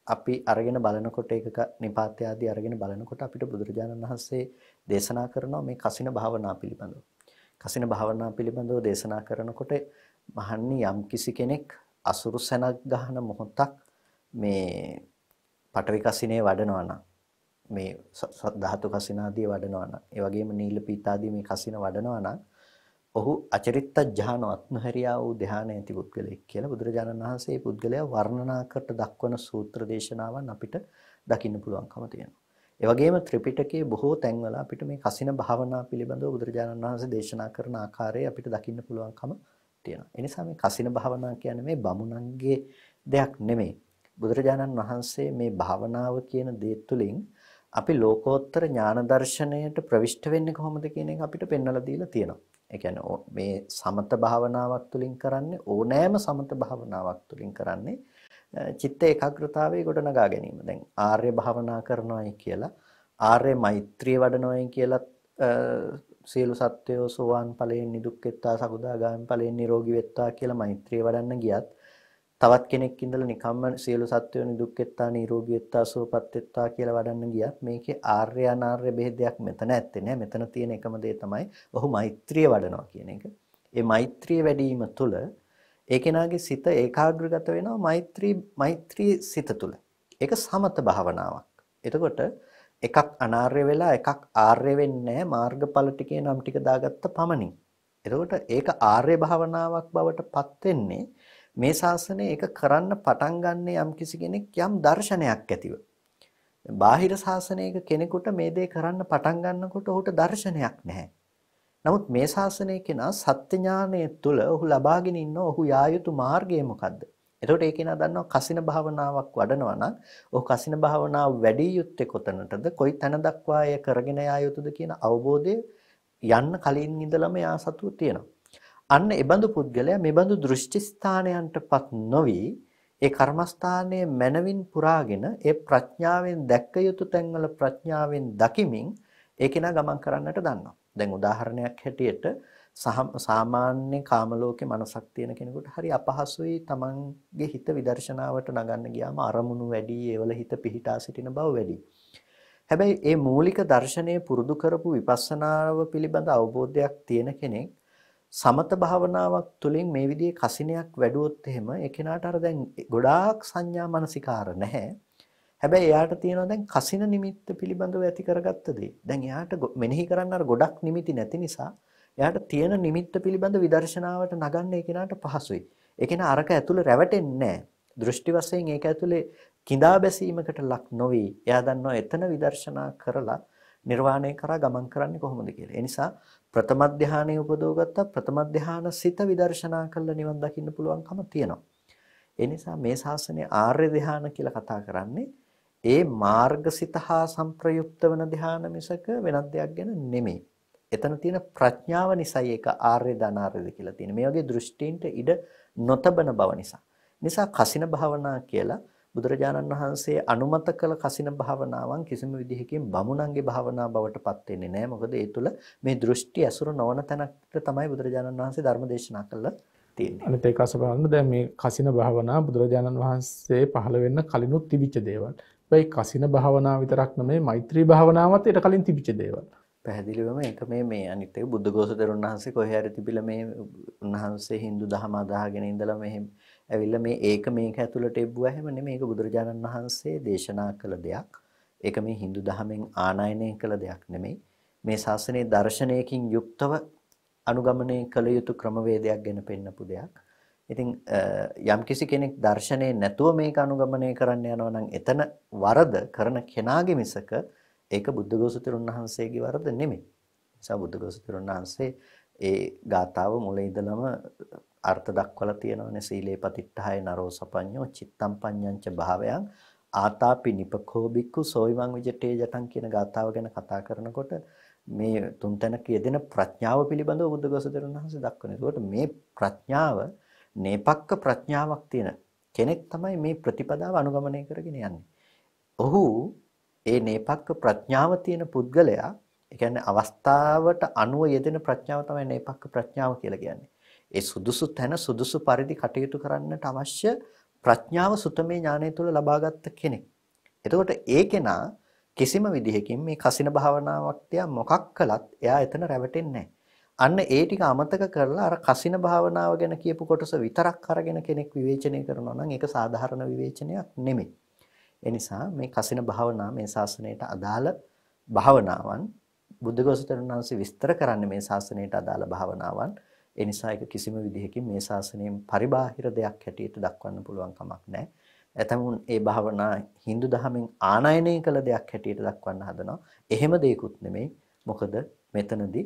අපි අරගෙන බලනකොට ඒකක නිපාතය ආදී අරගෙන බලනකොට අපිට බුදුරජාණන් වහන්සේ දේශනා කරනවා මේ කසින භාවනා පිළිබඳව. කසින භාවනා පිළිබඳව දේශනා කරනකොට මහන්නි යම් කිසි කෙනෙක් අසුරු සැනක් ගහන මොහොතක් මේ පඨවි කසිනේ වඩනවා නම් මේ ධාතු කසින ආදී වඩනවා නම් ඒ වගේම නීල පීත ආදී මේ කසින වඩනවා නම් ඔහු අචරිත්ත ඥානවත් නොහැරියා වූ ධානය ඇති පුද්ගලෙක් කියලා බුදුරජාණන් වහන්සේ මේ පුද්ගලයා වර්ණනා කරට දක්වන සූත්‍ර දේශනාවන් අපිට දකින්න පුළුවන්කම තියෙනවා. ඒ වගේම ත්‍රිපිටකයේ බොහෝ තැන්වල අපිට මේ කසින භාවනා පිළිබඳව බුදුරජාණන් වහන්සේ දේශනා කරන ආකාරය අපිට දකින්න පුළුවන්කම තියෙනවා. ඒ නිසා මේ කසින භාවනා කියන්නේ මේ බමුණන්ගේ දෙයක් නෙමෙයි. බුදුරජාණන් වහන්සේ මේ භාවනාව කියන දේ තුළින් අපි ලෝකෝත්තර ඥාන දර්ශනයට ප්‍රවිෂ්ඨ වෙන්නේ කොහොමද කියන එක අපිට පෙන්වලා දීලා තියෙනවා. ඒ කියන්නේ මේ සමත භාවනාවක් තුළින් කරන්නේ ඕනෑම සමත භාවනාවක් තුළින් කරන්නේ චිත්ත ඒකාග්‍රතාවයේ ගොඩනගා ගැනීම. දැන් ආර්ය භාවනා කරනවායි කියලා ආර්ය මෛත්‍රිය වඩනවායි කියලා සියලු සත්වයෝ සෝවාන් ඵලයෙන් නිදුක් වෙත්තා සකදාගාමී ඵලයෙන් නිරෝගී වෙත්තා කියලා මෛත්‍රිය වඩන්න ගියත් තවත් කෙනෙක් ඉඳලා නිකම්ම සියලු සත්වයෝ නිදුක් වෙත්තා නිරෝගී වෙත්තා සුවපත් වෙත්තා කියලා වඩන්න ගියත් මේකේ ආර්ය අනාර්ය බෙහෙදයක් මෙතන ඇත්තේ නෑ. මෙතන තියෙන එකම දේ තමයි ඔහු මෛත්‍රිය වඩනවා කියන එක. ඒ මෛත්‍රිය වැඩිම තුළ ඒ කෙනාගේ සිත ඒකාග්‍රගත වෙනවා මෛත්‍රී සිත තුළ. ඒක සමත භාවනාවක්. එතකොට එකක් අනාර්ය වෙලා එකක් ආර්ය වෙන්නේ මාර්ගඵල ටිකේ නම් ටික දාගත්ත පමණින්. එතකොට ඒක ආර්ය භාවනාවක් බවට පත් වෙන්නේ මේ ශාසනය ඒක කරන්න පටන් ගන්න යම් කිසි කෙනෙක් යම් දර්ශනයක් ඇතිව. බාහිර ශාසනයක කෙනෙකුට මේ දේ කරන්න පටන් ගන්නකොට ඔහුට දර්ශනයක් නැහැ. නමුත් මේ ශාසනයේ කෙනා සත්‍ය ඥානය තුළ ඔහු ලබාගෙන ඉන්න ඔහු යා යුතු මාර්ගය මොකද්ද? එතකොට ඒ කෙනා දන්නවා කසින භාවනාවක් වඩනවා නම් ඔහු කසින භාවනාව වැඩි යුත්තේ කොතනටද? කොයි තැන දක්වා එය කරගෙන යා යුතුද කියන අවබෝධය යන්න කලින් ඉඳලම යා සතුව තියෙනවා. අන්න ඒ බඳු පුද්ගලයා මේ බඳු දෘෂ්ටි ස්ථානයන්ටපත් නොවි ඒ කර්මස්ථානයේ මනවින් පුරාගෙන ඒ ප්‍රඥාවෙන් දැක්ක යුතු තැන්වල ප්‍රඥාවෙන් දකිමින් ඒ කෙනා ගමන් කරන්නට දන්නවා. දැන් උදාහරණයක් හැටියට සාමාන්‍ය කාම ලෝකේ මනසක් තියෙන කෙනෙකුට හරි අපහසුයි තමන්ගේ හිත විදර්ශනාවට නගන්න ගියාම අරමුණු වැඩි ඒවල හිත පිහිටා සිටින බව වැඩි. හැබැයි මේ මූලික දර්ශනය පුරුදු කරපු විපස්සනාව පිළිබඳ අවබෝධයක් තියෙන කෙනෙක් සමත භාවනාවක් තුළින් මේ විදිහේ කසිනයක් වැඩුවොත් එහෙම ඒ කෙනාට අර දැන් ගොඩාක් සංඥා මනසිකාර නැහැ. හැබැයි එයාට තියෙනවා දැන් කසින නිමිත්ත පිළිබඳව ඇති කරගත්ත දේ. දැන් එයාට මෙනෙහි කරන්න අර ගොඩක් නිමිති නැති නිසා එයාට තියෙන නිමිත්ත පිළිබඳ විදර්ශනාවට නගන්න ඒ කෙනාට පහසුයි. ඒ කෙනා අරක ඇතුළේ රැවටෙන්නේ නැහැ. දෘෂ්ටි වශයෙන් ඒක ඇතුළේ කිඳා බැසීමකට ලක් නොවි. එයා දන්නවා එතන විදර්ශනා කරලා නිර්වාණය කරා ගමන් කරන්නේ කොහොමද කියලා. ඒ නිසා ප්‍රථම ධානයේ උපදවගත්ත ප්‍රථම ධාන සිත විදර්ශනා කළ නිවන් දකින්න පුළුවන්කම තියෙනවා. ඒ නිසා මේ ශාසනය ආර්ය ධාන කියලා කතා කරන්නේ ඒ මාර්ගසිත හා සංප්‍රයුක්ත වන ධාන මිසක වෙනත් දෙයක් ගැන නෙමෙයි. එතන තියෙන ප්‍රඥාව නිසායි ඒක ආර්ය ධානාර්යද කියලා තියෙන්නේ. මේ වගේ දෘෂ්ටීන්ට ඉඩ නොතබන බව නිසා. නිසා කසින භාවනා කියලා බුදුරජාණන් වහන්සේ අනුමත කළ කසින භාවනාවන් කිසිම විදිහකින් බමුණන්ගේ භාවනා බවට පත් වෙන්නේ නැහැ. මොකද ඒ තුල මේ දෘෂ්ටි ඇසුර නොවන තැනකට තමයි බුදුරජාණන් වහන්සේ ධර්ම දේශනා කළා තියෙන්නේ. අනිත් ඒක අසබලන්න දැන් මේ කසින භාවනා බුදුරජාණන් වහන්සේ පහළ වෙන්න කලිනුත් තිබිච්ච දේවල්. ඒ කසින භාවනාව විතරක් නෙමෙයි මෛත්‍රී භාවනාවත් ඊට කලින් තිබිච්ච දේවල්. පැහැදිලිවම ඒක මේ අනිත් එක බුද්ධඝෝෂ තෙරුන් වහන්සේ කොහේ හරි තිබිලා මේ උන්වහන්සේ Hindu දහම අදාහගෙන ඉඳලා මෙහෙම ඇවිල්ලා මේක ඇතුළට එබ්බුවා හැම නෙමෙයි. මේක බුදුරජාණන් වහන්සේ දේශනා කළ දෙයක්. ඒක මේ Hindu දහමෙන් ආනයනය කළ දෙයක් නෙමෙයි. මේ ශාසනයේ දර්ශනයකින් යුක්තව අනුගමනය කළ යුතු ක්‍රමවේදයක් ගැන පෙන්නපු දෙයක්. ඉතින් යම්කිසි කෙනෙක් දර්ශනේ නැතුව මේක අනුගමනය කරන්න යනවා නම් එතන වරද කරන කෙනාගේ මිසක ඒක බුද්ධඝෝෂ තෙරුන් වහන්සේගේ වරද නෙමෙයි. නිසා බුද්ධඝෝෂ තෙරුන් වහන්සේ ඒ ගාතාව මුල ඉඳලම අර්ථ දක්වලා තියෙනවානේ සීලේ පතිට්ඨාය නරෝ සපඤ්ඤෝ චිත්තම් පඤ්ඤංච භාවයන් ආතාපි නිපකෝ බික්කු සෝයිමං විජිතේ ජටං කියන ගාතාව ගැන කතා කරනකොට මේ තුන් තැනක යෙදෙන ප්‍රඥාව පිළිබඳව බුදුගොසදරණ වහන්සේ දක්වනවා. ඒකට මේ ප්‍රඥාව නේපක්ක ප්‍රඥාවක් තියෙන කෙනෙක් තමයි මේ ප්‍රතිපදාව අනුගමනය කරගෙන යන්නේ. ඔහු ඒ නේපක්ක ප්‍රඥාව තියෙන පුද්ගලයා, ඒ කියන්නේ අවස්ථාවට අනුව යෙදෙන ප්‍රඥාව තමයි නේපක්ක ප්‍රඥාව කියලා කියන්නේ. ඒ සුදුසු තැන සුදුසු පරිදි කටයුතු කරන්නට අවශ්‍ය ප්‍රඥාව සුතමේ ඥානය තුළ ලබාගත් කෙනෙක්. එතකොට ඒ කෙනා කිසිම විදිහකින් මේ කසින භාවනාවක් තියා මොකක් කළත් එයා එතන රැවටෙන්නේ නැහැ. අන්න ඒ ටික අමතක කරලා අර කසින භාවනාව ගැන කියපු කොටස විතරක් අරගෙන කෙනෙක් විවේචනය කරනවා නම් ඒක සාධාරණ විවේචනයක් නෙමෙයි. ඒ නිසා මේ කසින භාවනාව මේ ශාසනයට අදාළ භාවනාවන් බුද්ධඝෝෂතරණ වහන්සේ විස්තර කරන්නේ මේ ශාසනයට අදාළ භාවනාවන්. ඒ නිසා ඒක කිසිම විදිහකින් මේ ශාසනයෙන් පරිබාහිර දෙයක් හැටියට දක්වන්න පුළුවන් කමක් නැහැ. එතමුන් ඒ භාවනා Hindu දහමෙන් ආනයනය කළ දෙයක් හැටියට දක්වන්න හදනවා. එහෙම දෙයක්ුත් නෙමෙයි. මොකද මෙතනදී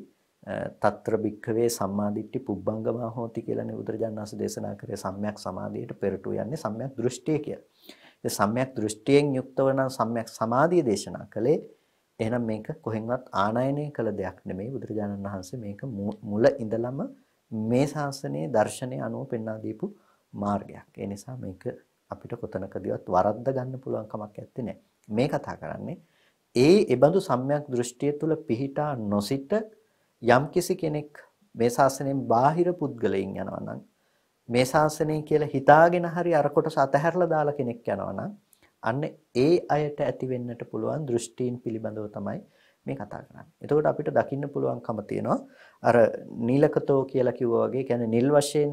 తත්‍ර භික්ඛවේ සම්මාදිට්ඨි පුබ්බංගමා හෝති කියලානේ බුදුරජාණන් වහන්සේ දේශනා කරේ සම්‍යක් සමාධියට පෙරටු යන්නේ සම්‍යක් දෘෂ්ටිය කියලා. ඒ සම්‍යක් දෘෂ්ටියෙන් යුක්තව නම් සම්‍යක් සමාධිය දේශනා කළේ. එහෙනම් මේක කොහෙන්වත් ආනයනය කළ දෙයක් නෙමෙයි. බුදුරජාණන් වහන්සේ මේක මුල ඉඳලම මේ ශාසනයේ දර්ශනය අනුව පෙන්වා දීපු මාර්ගයක්. ඒ නිසා මේක අපිට කොතනකදීවත් වරද්ද ගන්න පුළුවන් කමක් නැත්තේ නෑ. මේ කතා කරන්නේ ඒබඳු සම්‍යක් දෘෂ්ටිය තුල පිහිටා නොසිට යම්කිසි කෙනෙක් මේ ශාසනයෙන් බාහිර පුද්ගලයන් යනවා නම් මේ ශාසනය කියලා හිතාගෙන හරි අර කොටස අතහැරලා දාලා කෙනෙක් යනවා නම් අන්න ඒ අයට ඇති වෙන්නට පුළුවන් දෘෂ්ටීන් පිළිබඳව තමයි මේ කතා කරන්නේ. එතකොට අපිට දකින්න පුළුවන්කම තියෙනවා අර නීලකතෝ කියලා කිව්වා වගේ කියන්නේ නිල් වශයෙන්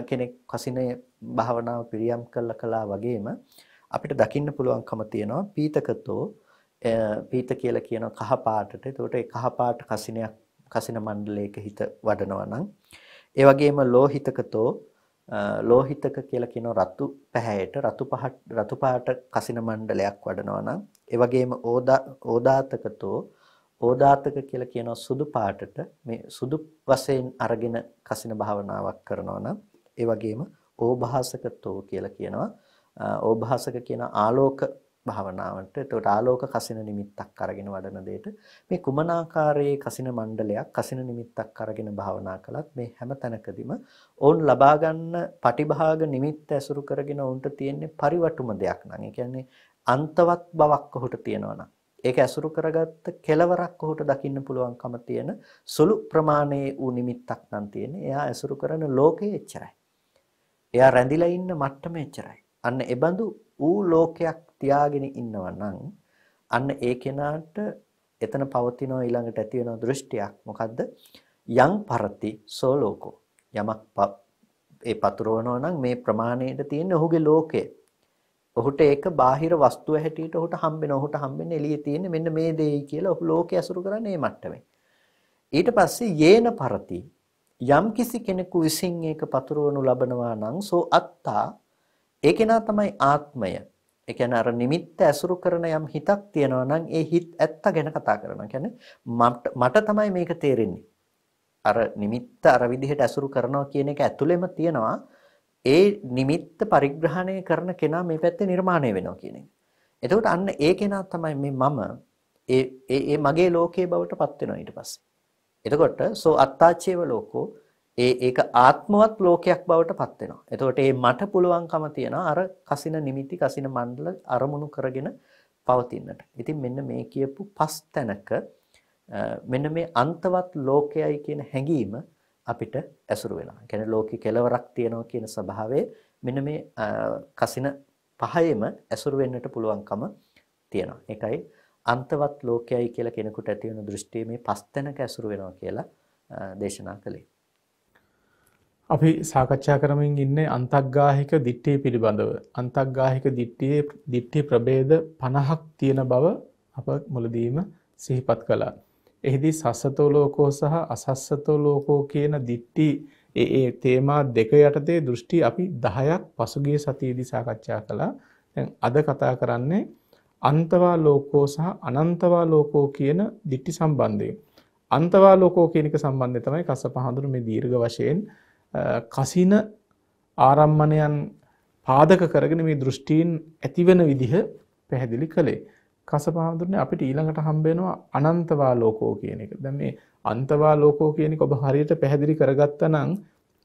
කෙනෙක් කසිනේ භාවනාව පිරියම් කළා වගේම අපිට දකින්න පුළුවන්කම තියෙනවා පීතකතෝ පීත කියලා කියන කහ පාටට. එතකොට ඒ කහ පාට කසින මණ්ඩලයක හිත වඩනවා නම් ඒ වගේම ලෝහිතකතෝ ලෝහිතක කියලා කියන රතු පැහැයට රතු පාට කසින මණ්ඩලයක් වඩනවා නම් ඒ වගේම ඕදාතකතෝ ඕදාතක කියලා කියන සුදු පාටට මේ සුදු වශයෙන් අරගෙන කසින භාවනාවක් කරනවා නම් ඒ වගේම ඕභාසකතෝ කියලා කියනවා ඕභාසක කියන ආලෝක භාවනාවට. ඒකට ආලෝක කසින නිමිත්තක් අරගෙන වඩන දෙයට මේ කුමනාකාරයේ කසින මණ්ඩලයක් කසින නිමිත්තක් අරගෙන භාවනා කළත් මේ හැම තැනකදීම ඕන් ලබා ගන්න පටිභාග නිමිත්ත ඇසුරු කරගෙන උන්ට තියෙන්නේ පරිවටුම දෙයක් නම්. ඒ කියන්නේ අන්තවත් බවක් ඔහුට තියෙනවා නම් ඒක ඇසුරු කරගත්ත කෙලවරක් ඔහුට දකින්න පුළුවන්කම තියෙන සුළු ප්‍රමාණයේ වූ නිමිත්තක් නම් තියෙන්නේ. එයා ඇසුරු කරන ලෝකේ එච්චරයි. එයා රැඳිලා ඉන්න මට්ටම එච්චරයි. අන්න එබඳු ඌ ලෝකයක් තියාගෙන ඉන්නවා නම් අන්න ඒ කෙනාට එතන පවතින ඊළඟට ඇති වෙන දෘෂ්ටියක් මොකද්ද? යං පරති සෝ ලෝකෝ. යමක් ඒ පතුරවනවා නම් මේ ප්‍රමාණයට තියෙන ඔහුගේ ලෝකය. ඔහුට ඒක බාහිර වස්තුව හැටියට ඔහුට හම්බෙනවා. ඔහුට හම්බෙන්නේ එළියේ තියෙන මෙන්න මේ දෙයි කියලා ඔහු ලෝකය අසුරු කරන්නේ මේ මට්ටමේ. ඊට පස්සේ යේන පරති යම් කිසි කෙනෙකු විසින් ඒක පතුරවනු ලබනවා නම් සෝ අත්තා ඒ කෙනා තමයි ආත්මය. ඒ කියන්නේ අර නිමිත්ත ඇසුරු කරන යම් හිතක් තියෙනවා නම් ඒ හිත ඇත්ත ගැන කතා කරනවා. කියන්නේ මට තමයි මේක තේරෙන්නේ. අර නිමිත්ත අර විදිහට ඇසුරු කරනවා කියන එක ඇතුළෙම තියෙනවා ඒ නිමිත්ත පරිග්‍රහණය කරන කෙනා මේ පැත්තේ නිර්මාණය වෙනවා කියන එක. එතකොට අන්න ඒ කෙනා තමයි මේ මම ඒ මගේ ලෝකයේ බවට පත් වෙනවා ඊට පස්සේ. එතකොට සෝ අත්තාචේව ලෝකෝ ඒක ආත්මවත් ලෝකයක් බවට පත් වෙනවා. එතකොට මේ මට පුළුවන්කම තියනවා අර කසින නිමිති කසින මණ්ඩල අරමුණු කරගෙන පවතින්නට. ඉතින් මෙන්න මේ කියපු පස් තැනක මෙන්න මේ අන්තවත් ලෝකයයි කියන හැඟීම අපිට ඇසුරු වෙනවා. ඒ කියන්නේ ලෝකේ කෙලවරක් තියෙනවා කියන ස්වභාවය මෙන්න මේ කසින පහේම ඇසුරු වෙන්නට පුළුවන්කම තියෙනවා. ඒකයි අන්තවත් ලෝකයයි කියලා කෙනෙකුට ඇති වෙන දෘෂ්ටිය මේ පස් තැනක ඇසුරු වෙනවා කියලා දේශනා කළේ. අපි සාකච්ඡා කරමින් ඉන්නේ අන්තග්ගාහික දිට්ඨිය පිළිබඳව. අන්තග්ගාහික දිට්ඨි ප්‍රභේද 50ක් තියෙන බව අප මුලදීම සිහිපත් කළා. එහිදී සස්සතෝ ලෝකෝ සහ අසස්සතෝ ලෝකෝ කියන දිට්ඨි ඒ තේමා දෙක යටතේ දෘෂ්ටි අපි 10ක් පසුගිය සතියේදී සාකච්ඡා කළා. දැන් අද කතා කරන්නේ අන්තවා ලෝකෝ සහ අනන්තවා ලෝකෝ කියන දිට්ඨි සම්බන්ධයෙන්. අන්තවාලෝකෝ කියන එක සම්බන්ධයෙන් තමයි කස්සප හඳුන මේ දීර්ඝ වශයෙන් කසින ආරම්මණයන් පාදක කරගෙන මේ දෘෂ්ටීන් ඇතිවෙන විදිහ පැහැදිලි කළේ. කස්සප හඳුනේ අපිට ඊළඟට හම්බ වෙනවා අනන්තවාලෝකෝ කියන එක. දැන් මේ අන්තවාලෝකෝ කියන එක ඔබ හරියට පැහැදිලි කරගත්තා නම්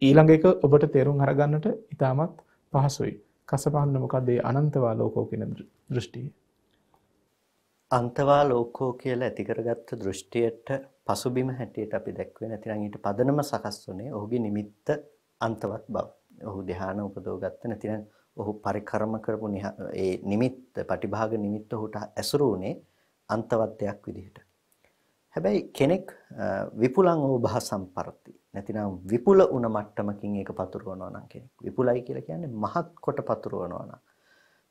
ඊළඟ එක ඔබට තේරුම් අරගන්නට ඉතාමත් පහසුයි. කස්සප හඳුන මොකද මේ අනන්තවාලෝකෝ කියන දෘෂ්ටිය? අන්තවාලෝකෝ කියලා ඇති කරගත්ත දෘෂ්ටියට පසුබිම හැටියට අපි දැක්වේ නැතිනම් ඊට පදනම සකස් වුණේ ඔහුගේ නිමිත්ත අන්තවත් බව. ඔහු ධ්‍යාන උපදව ගත්ත නැතිනම් ඔහු පරිකර්ම කරපු ඒ නිමිත්ත ප්‍රතිභාග නිමිත්ත ඔහුට ඇසුරු වුණේ අන්තවත් දෙයක් විදිහට. හැබැයි කෙනෙක් විපුලං ඕභහ සම්පරති නැතිනම් විපුල උන මට්ටමකින් ඒක පතුරවනවා නම් කෙනෙක් විපුලයි කියලා කියන්නේ මහත් කොට පතුරවනවා නම්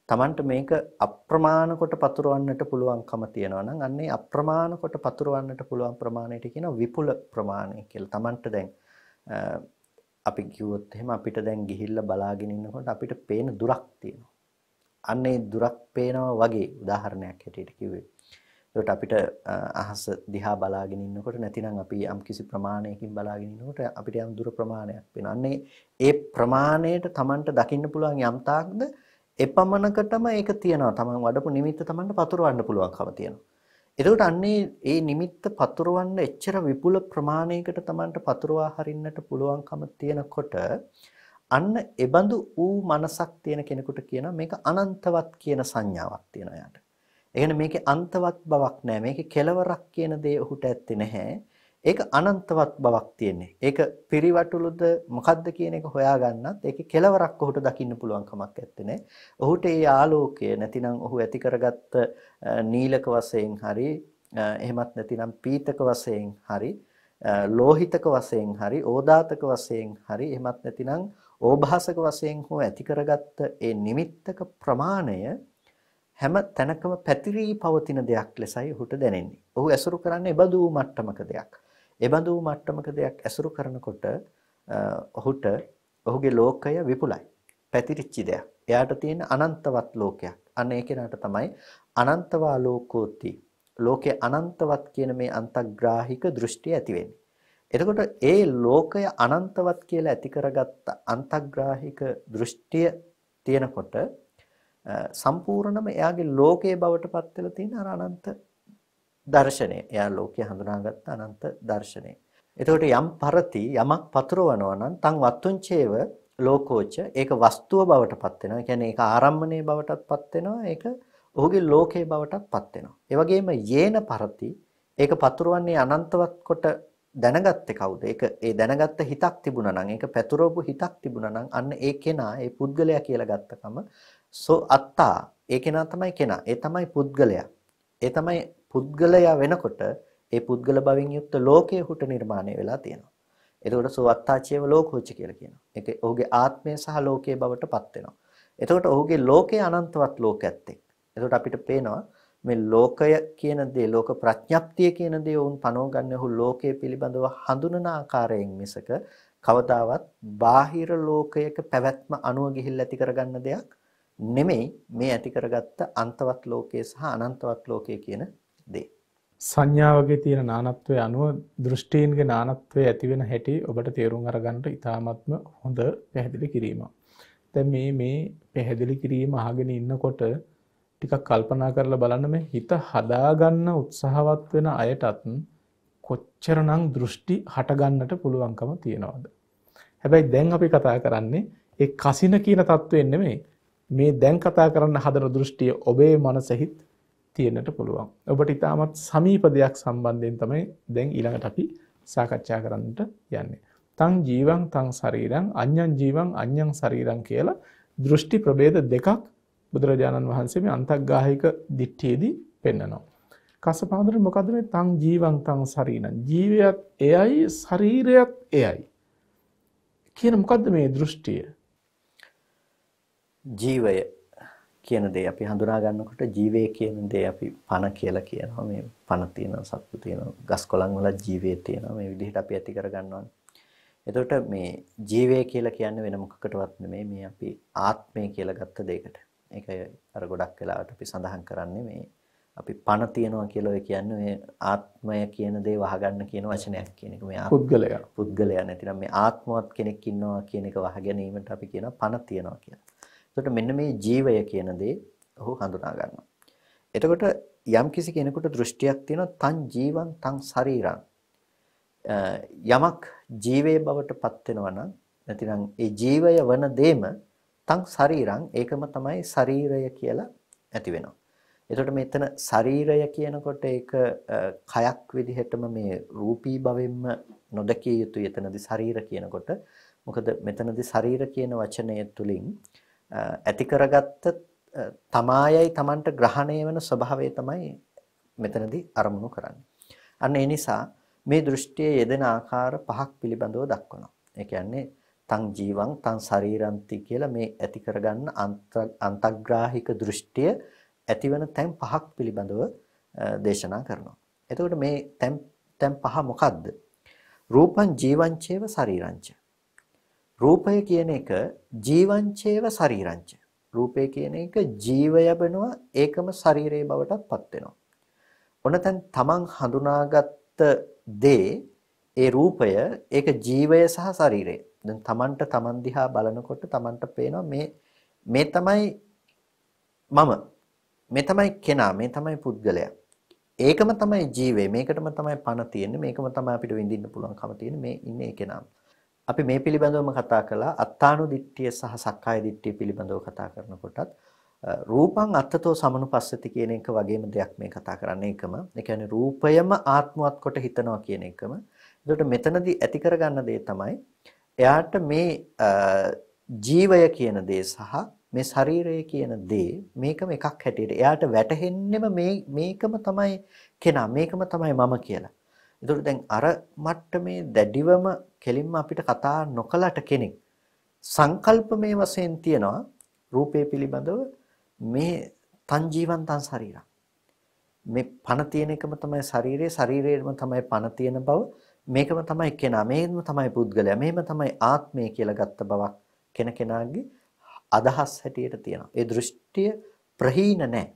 තමන්ට මේක අප්‍රමාණ කොට පතුරවන්නට පුළුවන්කම තියනවා නම් අන්නේ අප්‍රමාණ කොට පතුරවන්නට පුළුවන් ප්‍රමාණයට කියනවා විපුල ප්‍රමාණය කියලා. තමන්ට දැන් අපි කිව්වොත් එහෙම අපිට දැන් ගිහිල්ලා බලාගෙන ඉන්නකොට අපිට පේන දුරක් තියෙනවා. අන්නේ දුරක් පේනවා වගේ උදාහරණයක් හැටියට කිව්වේ. ඒකට අපිට අහස දිහා බලාගෙන ඉන්නකොට නැතිනම් අපි යම් කිසි ප්‍රමාණයකින් බලාගෙන ඉන්නකොට අපිට යම් දුර ප්‍රමාණයක් පේනවා. අන්නේ ඒ ප්‍රමාණයට තමන්ට දකින්න පුළුවන් යම් තාක්ද එපමණකටම ඒක තියෙනවා. තමන් වඩපු නිමිත්ත තමන්ට පතුරවන්න පුළුවන්කම තියෙනවා. එතකොට අන්නේ ඒ නිමිත්ත පතුරවන්න එච්චර විපුල ප්‍රමාණයකට තමන්ට පතුරවා හරින්නට පුළුවන්කම තියෙනකොට අන්න එබඳු ඌ මනසක් තියෙන කෙනෙකුට කියනවා මේක අනන්තවත් කියන සංඥාවක් තියෙනවා යාට. ඒ කියන්නේ මේකේ අන්තවත් බවක් නැහැ. මේකේ කෙලවරක් කියන දේ ඔහුට ඇත්තේ නැහැ. ඒක අනන්තවත් බවක් තියෙන්නේ. ඒක පිරිවටුලුද මොකද්ද කියන එක හොයාගන්නත් ඒකේ කෙලවරක් ඔහුට දකින්න පුළුවන් කමක් ඇත්තේ නැහැ. ඔහුට ඒ ආලෝකය නැතිනම් ඔහු ඇති කරගත්ත නීලක වශයෙන් හරි එහෙමත් නැතිනම් පීතක වශයෙන් හරි ලෝහිතක වශයෙන් හරි ඕදාතක වශයෙන් හරි එහෙමත් නැතිනම් ඕභාසක වශයෙන් හෝ ඇති කරගත්ත ඒ නිමිත්තක ප්‍රමාණය හැම තැනකම පැතිරී පවතින දෙයක් ලෙසයි ඔහුට දැනෙන්නේ. ඔහු ඇසුරු කරන්නේ එබඳු මට්ටමක දෙයක්. එබඳු මට්ටමක දෙයක් ඇසුරු කරනකොට ඔහුට ඔහුගේ ලෝකය විපුලයි. පැතිරිච්ච දෙයක්. එයාට තියෙන අනන්තවත් ලෝකයක්. අන්න ඒ කෙනාට තමයි අනන්තවා ලෝකෝති. ලෝකේ අනන්තවත් කියන මේ අන්තග්‍රාහික දෘෂ්ටිය ඇති වෙන්නේ. එතකොට ඒ ලෝකය අනන්තවත් කියලා ඇති කරගත්ත අන්තග්‍රාහික දෘෂ්ටිය තියෙනකොට සම්පූර්ණම එයාගේ ලෝකයේ බවට පත් වෙලා තියෙන අර අනන්ත දර්ශනය. එයා ලෝකය හඳුනාගත්ත අනන්ත දර්ශනය. එතකොට යම් පරති යමක් පතුරවනවා නම් තං වත්තුංචේව ලෝකෝච ඒක වස්තුව බවට පත් වෙනවා. ඒ කියන්නේ ඒක ආරම්මණයේ බවටත් පත් වෙනවා. ඒක ඔහුගේ ලෝකයේ බවටත් පත් වෙනවා. ඒ වගේම යේන පරති ඒක පතුරවන්නේ අනන්තවත් කොට දැනගත්තේ කවුද? ඒක ඒ දැනගත්ත හිතක් තිබුණා නම් ඒක පැතුරවපු හිතක් තිබුණා නම් අන්න ඒ කෙනා ඒ පුද්ගලයා කියලා ගත්තකම සෝ අත්තා ඒ කෙනා තමයි කෙනා. ඒ තමයි පුද්ගලයා. ඒ තමයි පුද්ගලයා වෙනකොට ඒ පුද්ගල බවින් යුක්ත ලෝකයේ හුට නිර්මාණය වෙලා තියෙනවා. එතකොට සෝ අත්තාචේව ලෝකෝච කියලා කියනවා. ඒක ඔහුගේ ආත්මය සහ ලෝකයේ බවට පත් වෙනවා. එතකොට ඔහුගේ ලෝකයේ අනන්තවත් ලෝකයක් එක්ක. එතකොට අපිට පේනවා මේ ලෝකය කියන දේ ලෝක ප්‍රඥප්තිය කියන දේ වුන් පනවගන්නේ ඔහු ලෝකයේ පිළිබඳව හඳුනන ආකාරයෙන් මිසක කවදාවත් බාහිර ලෝකයක පැවැත්ම අනුව ගිහිල්ලා ඇති කරගන්න දෙයක් නෙමෙයි මේ ඇති කරගත්ත අන්තවත් ලෝකයේ සහ අනන්තවත් ලෝකයේ කියන දේ. සංඥාවගේ තියෙන නානත්වයේ අනුව දෘෂ්ටීන්ගේ නානත්වයේ ඇති වෙන හැටි ඔබට තේරුම් අරගන්නට ඉතාමත්ම හොඳ පැහැදිලි කිරීමක්. දැන් මේ පැහැදිලි කිරීම අහගෙන ඉන්නකොට ටිකක් කල්පනා කරලා බලන්න මේ හිත හදාගන්න උත්සාහවත් වෙන අයටත් කොච්චරනම් දෘෂ්ටි හටගන්නට පුළුවන්කම තියනවද? හැබැයි දැන් අපි කතා කරන්නේ ඒ කසින කියන තත්වයෙන් නෙමෙයි. මේ දැන් කතා කරන්න හදන දෘෂ්ටිය ඔබේ මනසෙහිත් තියෙන්නට පුළුවන්. ඔබට ඉතාමත් සමීප දෙයක් සම්බන්ධයෙන් තමයි දැන් ඊළඟට අපි සාකච්ඡා කරන්නට යන්නේ. තං ජීවං තං ශරීරං අඤ්ඤං ජීවං අඤ්ඤං ශරීරං කියලා දෘෂ්ටි ප්‍රභේද දෙකක් බුදුරජාණන් වහන්සේ මේ අන්තග්‍රාහික දිට්ඨියේදී පෙන්නනවා. කස්සපාදර මොකද්ද මේ තං ජීවං තං ශරීරං? ජීවයත් එයයි ශරීරයත් එයයි. කියන මොකද්ද මේ දෘෂ්ටිය? ජීවය කියන දේ අපි හඳුනා ගන්නකොට ජීවය කියන දේ අපි පණ කියලා කියනවා. මේ පණ තියෙනවා, සත්තු තියෙනවා, ගස් කොළන් වල ජීවය තියෙනවා. මේ විදිහට අපි ඇති කර ගන්නවා. එතකොට මේ ජීවය කියලා කියන්නේ වෙන මොකකටවත් නෙමෙයි මේ අපි ආත්මය කියලා ගත්ත දෙයකට. ඒකයි අර ගොඩක් වෙලාවට අපි සඳහන් කරන්නේ මේ අපි පණ තියනවා කියලා ඔය කියන්නේ මේ ආත්මය කියන දේ වහගන්න කියන වචනයක් කියන එක. මේ පුද්ගලයා නැතිනම් මේ ආත්මවත් කෙනෙක් ඉන්නවා කියන එක වහගැනීමට අපි කියනවා පණ තියනවා කියලා. එතකොට මෙන්න මේ ජීවය කියන දේ ඔහු හඳුනා ගන්නවා. එතකොට යම් කිසි කෙනෙකුට දෘෂ්ටියක් තියෙනවා තන් ජීවං තන් ශරීරං. යමක් ජීවයේ බවට පත් වෙනවා නම් නැතිනම් ඒ ජීවය වන දෙම තන් ශරීරං ඒකම තමයි ශරීරය කියලා ඇති වෙනවා. එතකොට මෙතන ශරීරය කියනකොට ඒක කයක් විදිහටම මේ රූපී භවෙන්ම නොදකිය යුතුයි එතනදී ශරීර කියනකොට. මොකද මෙතනදී ශරීර කියන වචනය තුලින් ඇති කරගත්ත තමායයි Tamanට ග්‍රහණය වෙන ස්වභාවය තමයි මෙතනදී අරමුණු කරන්නේ. අන්න ඒ නිසා මේ දෘෂ්ටියේ යෙදෙන ආකාර පහක් පිළිබඳව දක්වනවා. ඒ කියන්නේ තං ජීවං තං ශරීරන්ති කියලා මේ ඇති කරගන්න අන්තග්‍රාහික දෘෂ්ටිය ඇතිවන තැන් පහක් පිළිබඳව දේශනා කරනවා. එතකොට මේ තැන් පහ මොකද්ද? රූපං ජීවංචේව ශරීරංච. රූපය කියන එක ජීවංචේව ශරීරංච. රූපය කියන එක ජීවය වෙනවා ඒකම ශරීරයේ බවටත් පත් වෙනවා. ඔනතෙන් තමන් හඳුනාගත්ත දේ ඒ රූපය ඒක ජීවය සහ ශරීරය. දැන් තමන්ට තමන් දිහා බලනකොට තමන්ට පේනවා මේ තමයි මම. මේ තමයි කෙනා, මේ තමයි පුද්ගලයා. ඒකම තමයි ජීවය. මේකටම තමයි පණ තියෙන්නේ. මේකම තමයි අපිට විඳින්න පුළුවන්කම තියෙන්නේ. මේ ඉන්නේ කෙනා. අපි මේ පිළිබඳවම කතා කළා. අත්තානුදිට්ඨිය සහ සක්කාය දිට්ඨිය පිළිබඳව කතා කරනකොටත් රූපං අත්තතෝ සමනුපස්සති කියන එක වගේම දෙයක් මේ කතා කරන්නේ එකම. ඒ කියන්නේ රූපයම ආත්මවත් කොට හිතනවා කියන එකම. ඒකට මෙතනදී ඇති කරගන්න දේ තමයි එයාට මේ ජීවය කියන දේ සහ මේ ශරීරය කියන දේ මේකම එකක් හැටියට එයාට වැටහෙන්නෙම මේකම තමයි කෙනා, මේකම තමයි මම කියලා. ඒකට දැන් අර මට්ටමේ දැඩිවම කෙලින්ම අපිට කතා නොකලට කෙනෙක් සංකල්පමේ වශයෙන් තියනවා රූපේ පිළිබඳව මේ තන් ජීවං තන් ශරීරං. මේ පණ තියෙන එකම තමයි ශරීරය, ශරීරයේම තමයි පණ තියෙන බව, මේකම තමයි කෙනා, මේකම තමයි පුද්ගලයා, මේකම තමයි ආත්මය කියලා ගත්ත බවක් කෙනකෙනාගේ අදහස් හැටියට තියෙනවා. ඒ දෘෂ්ටිය ප්‍රහීන නැහැ.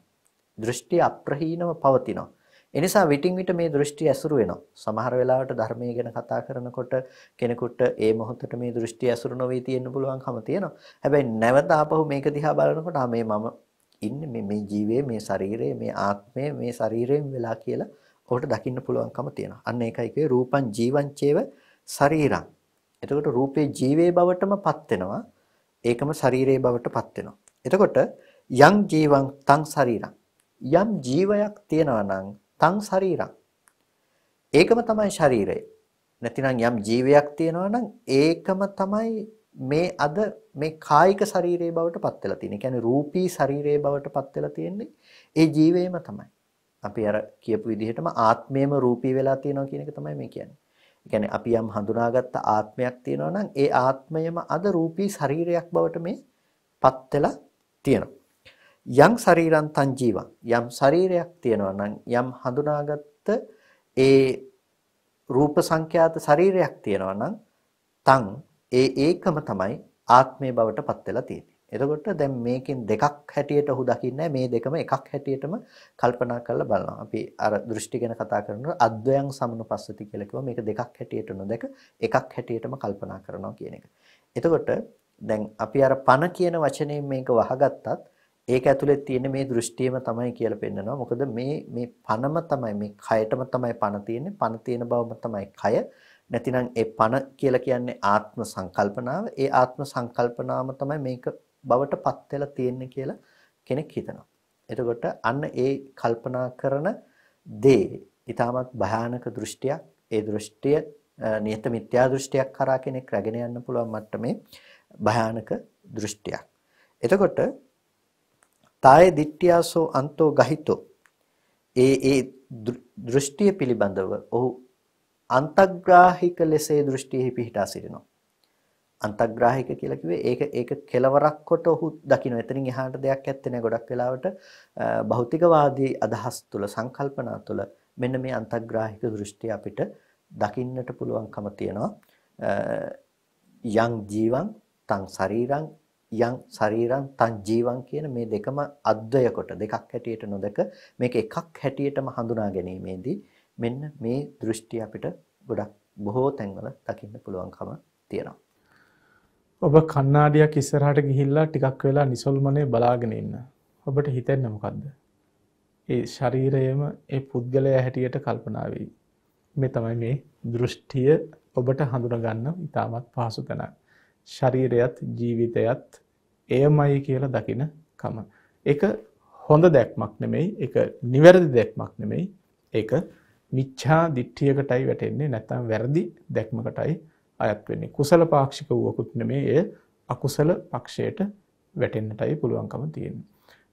දෘෂ්ටිය අප්‍රහීනව පවතිනවා. ඒ නිසා විටින් විට මේ දෘෂ්ටි ඇසුරු වෙනවා. සමහර වෙලාවට ධර්මයේ ගැන කතා කරනකොට කෙනෙකුට ඒ මොහොතට මේ දෘෂ්ටි ඇසුරු නොවී තියෙන්න පුළුවන්කම තියෙනවා. හැබැයි නැවත ආපහු මේක දිහා බලනකොට මේ මම ඉන්නේ මේ ජීවයේ, මේ ශරීරයේ, මේ ආත්මය මේ ශරීරයෙන් වෙලා කියලා ඔකට දකින්න පුළුවන්කම තියෙනවා. අන්න ඒකයි කියේ රූපං ජීවංචේව ශරීරං. එතකොට රූපේ ජීවයේ බවටම පත් වෙනවා. ඒකම ශරීරයේ බවට පත් වෙනවා. එතකොට යං ජීවං තං ශරීරං. යම් ජීවයක් තියෙනවා නම් තං ශරීරං. ඒකම තමයි ශරීරය. නැතිනම් යම් ජීවයක් තියෙනවා නම් ඒකම තමයි මේ අද මේ කායික ශරීරයේ බවට පත් වෙලා තියෙන්නේ. කියන්නේ රූපී ශරීරයේ බවට පත් වෙලා තියෙන්නේ ඒ ජීවයම තමයි. අපි අර කියපු විදිහටම ආත්මයම රූපී වෙලා තියෙනවා කියන එක තමයි මේ කියන්නේ. ඒ කියන්නේ අපි යම් හඳුනාගත්ත ආත්මයක් තියෙනවා නම් ඒ ආත්මයම අද රූපී ශරීරයක් බවට මේ පත් වෙලා තියෙනවා. යම් ශරීරං තං ජීවං. යම් ශරීරයක් තියෙනවා නම් යම් හඳුනාගත්ත ඒ රූප සංඛ්‍යාත ශරීරයක් තියෙනවා නම් තං ඒකම තමයි ආත්මය බවට පත් වෙලා තියෙන්නේ. එතකොට දැන් මේකෙන් දෙකක් හැටියට ඔහු දකින්නේ මේ දෙකම එකක් හැටියටම කල්පනා කරලා බලනවා. අපි අර දෘෂ්ටි ගැන කතා කරනකොට අද්වයං සමනුපස්සති කියලා කිව්වා. මේක දෙකක් හැටියට නොදක එකක් හැටියටම කල්පනා කරනවා කියන එක. එතකොට දැන් අපි අර පණ කියන වචනයෙන් මේක වහගත්තත් ඒක ඇතුලේ තියෙන මේ දෘෂ්ටියම තමයි කියලා පෙන්නනවා. මොකද මේ පණම තමයි මේ කයටම තමයි පණ තියෙන්නේ. පණ තියෙන බවම තමයි කය. නැතිනම් ඒ පණ කියලා කියන්නේ ආත්ම සංකල්පනාව. ඒ ආත්ම සංකල්පනාවම තමයි මේක බවට පත් වෙලා තියෙන්නේ කියලා කෙනෙක් හිතනවා. එතකොට අන්න ඒ කල්පනා කරන දේ ඊටමත් භයානක දෘෂ්ටියක්. ඒ දෘෂ්ටිය නියත මිත්‍යා දෘෂ්ටියක් කරා කෙනෙක් රැගෙන යන්න පුළුවන් මට්ටමේ භයානක දෘෂ්ටියක්. එතකොට තාය දිට්ඨියසෝ අන්තෝ ගහිතෝ ඒ දෘෂ්ටිය පිළිබඳව ඔහු අන්තග්‍රාහික ලෙසේ දෘෂ්ටියෙහි පිහිටා සිටිනවා. අන්තග්‍රාහික කියලා කිව්වේ ඒක කෙලවරක් කොට ඔහු දකින්න. එතනින් එහාට දෙයක් ඇත්තේ නැහැ. ගොඩක් වෙලාවට භෞතිකවාදී අදහස් තුළ සංකල්පනා තුළ මෙන්න මේ අන්තග්‍රාහික දෘෂ්ටිය අපිට දකින්නට පුළුවන්කම තියෙනවා. යං ජීවං තං ශරීරං යං ශරීරං තං ජීවං කියන මේ දෙකම අද්වය කොට දෙකක් හැටියට නොදක මේක එකක් හැටියටම හඳුනා ගැනීමේදී මෙන්න මේ දෘෂ්ටි අපිට ගොඩක් බොහෝ තැන්වල දකින්න පුළුවන්කම තියෙනවා. ඔබ කණ්ණාඩියක් ඉස්සරහට ගිහිල්ලා ටිකක් වෙලා නිසල්මනේ බලාගෙන ඉන්න. ඔබට හිතෙන්නේ මොකද්ද? ඒ ශරීරයම ඒ පුද්ගලයා හැටියට කල්පනා වෙයි. මේ තමයි මේ දෘෂ්ටිය ඔබට හඳුනා ගන්න ඉතාමත් පහසු තැනක්. ශරීරයත් ජීවිතයත් එයමයි කියලා දකින කම. ඒක හොඳ දැක්මක් නෙමෙයි, ඒක නිවැරදි දැක්මක් නෙමෙයි. ඒක මිච්ඡා දිට්ඨියකටයි වැටෙන්නේ, නැත්නම් වැරදි දැක්මකටයි අයත් වෙන්නේ. කුසල පාක්ෂික වූකුත් නෙමෙයි, එය අකුසල පක්ෂයට වැටෙන්නටයි පුළුවන්කම තියෙන්නේ.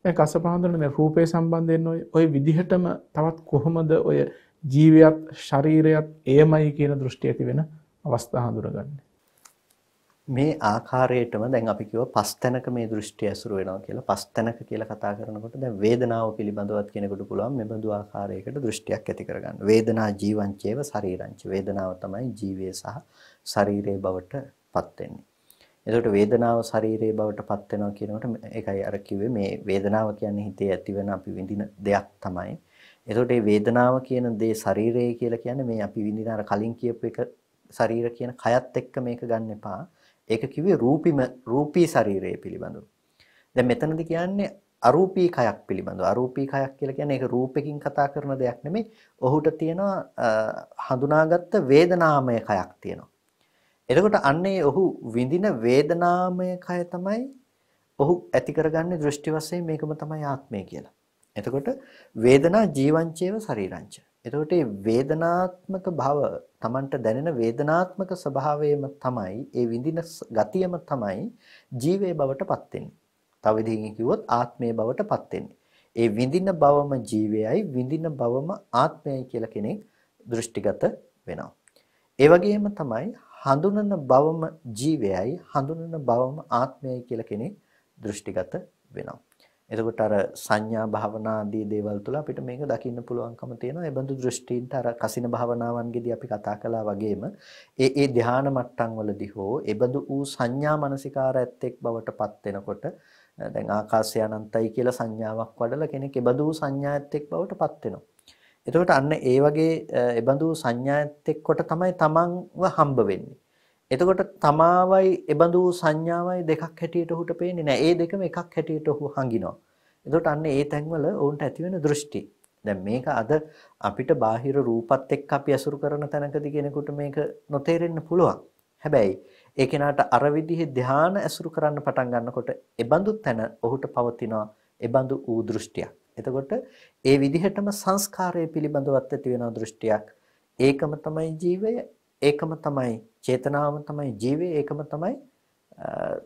දැන් කස්සපහඳුනේ රූපේ සම්බන්ධයෙන් ඔය විදිහටම තවත් කොහොමද ඔය ජීවයත් ශරීරයත් එයමයි කියන දෘෂ්ටිය ඇති වෙන අවස්ථා හඳුනගන්නේ? මේ ආකාරයටම දැන් අපි කිව්ව පස් තැනක මේ දෘෂ්ටි ඇසුරු වෙනවා කියලා. පස් තැනක කියලා කතා කරනකොට දැන් වේදනාව පිළිබඳවත් කෙනෙකුට පුළුවන් මෙබඳු ආකාරයකට දෘෂ්ටියක් ඇති කරගන්න. වේදනා ජීවංචේව ශරීරංච. වේදනාව තමයි ජීවය සහ ශරීරයේ බවට පත් වෙන්නේ. එතකොට වේදනාව ශරීරයේ බවට පත් වෙනවා කියනකොට ඒකයි අර කිව්වේ මේ වේදනාව කියන්නේ හිතේ ඇතිවෙන අපි විඳින දෙයක් තමයි. එතකොට මේ වේදනාව කියන දේ ශරීරය කියලා කියන්නේ මේ අපි විඳින අර කලින් කියපු එක ශරීර කියන කයත් එක්ක මේක ගන්න එපා. ඒක කිව්වේ රූපී ශරීරය පිළිබඳව. දැන් මෙතනදී කියන්නේ අරූපී කයක් පිළිබඳව. අරූපී කයක් කියලා කියන්නේ ඒක රූපකින් කතා කරන දෙයක් නෙමෙයි. ඔහුට තියෙනවා හඳුනාගත්ත වේදනාමය කයක් තියෙනවා. එතකොට අන්නේ ඔහු විඳින වේදනාමය කය තමයි ඔහු ඇති කරගන්නේ දෘෂ්ටි වශයෙන් මේකම තමයි ආත්මය කියලා. එතකොට වේදනා ජීවංචේව ශරීරංච. එතකොට මේ වේදනාත්මක භව Tamanට දැනෙන වේදනාත්මක ස්වභාවයම තමයි ඒ විඳින ගතියම තමයි ජීවේ බවට පත් වෙන්නේ. තව විදිහකින් කිව්වොත් ආත්මයේ බවට පත් වෙන්නේ. ඒ විඳින බවම ජීවයයි විඳින බවම ආත්මයයි කියලා කෙනෙක් දෘෂ්ටිගත වෙනවා. ඒ වගේම තමයි හඳුනන බවම ජීවයයි හඳුනන බවම ආත්මයයි කියලා කෙනෙක් දෘෂ්ටිගත වෙනවා. එතකොට අර සංඥා භාවනා ආදී දේවල් තුළ අපිට මේක දකින්න පුළුවන්කම තියෙනවා. ඒ බඳු දෘෂ්ටීන්ට අර කසින භාවනාවන්ගෙදී අපි කතා කළා වගේම ඒ ධානා මට්ටම් වලදී හෝ ඒ බඳු ඌ සංඥා මනසිකාරයත් එක් බවට පත් වෙනකොට දැන් ආකාශය අනන්තයි කියලා සංඥාවක් වඩලා කෙනෙක් ඒ බඳු සංඥාත් එක් බවට පත් වෙනවා. එතකොට අන්න ඒ වගේ ඒ බඳු සංඥාත් එක්කොට තමයි තමන්ව හම්බ වෙන්නේ. එතකොට තමාවයි එබඳු සංඥාවයි දෙකක් හැටියට ඔහුට පේන්නේ නැහැ. ඒ දෙකම එකක් හැටියට ඔහු හංගිනවා. එතකොට අන්න ඒ තැන්වල ඔවුන්ට ඇති වෙන දෘෂ්ටි. දැන් මේක අද අපිට බාහිර රූපත් එක්ක අපි අසුරු කරන තැනකදී කෙනෙකුට මේක නොතේරෙන්න පුළුවන්. හැබැයි ඒ කෙනාට අර විදිහේ ධාන අසුරු කරන්න පටන් ගන්නකොට එබඳු තැන ඔහුට පවතිනවා එබඳු ඌ දෘෂ්ටියක්. එතකොට ඒ විදිහටම සංස්කාරය පිළිබඳවත් ඇති වෙන දෘෂ්ටියක්. ඒකම තමයි ජීවය, ඒකම තමයි චේතනාවම තමයි ජීවය, ඒකම තමයි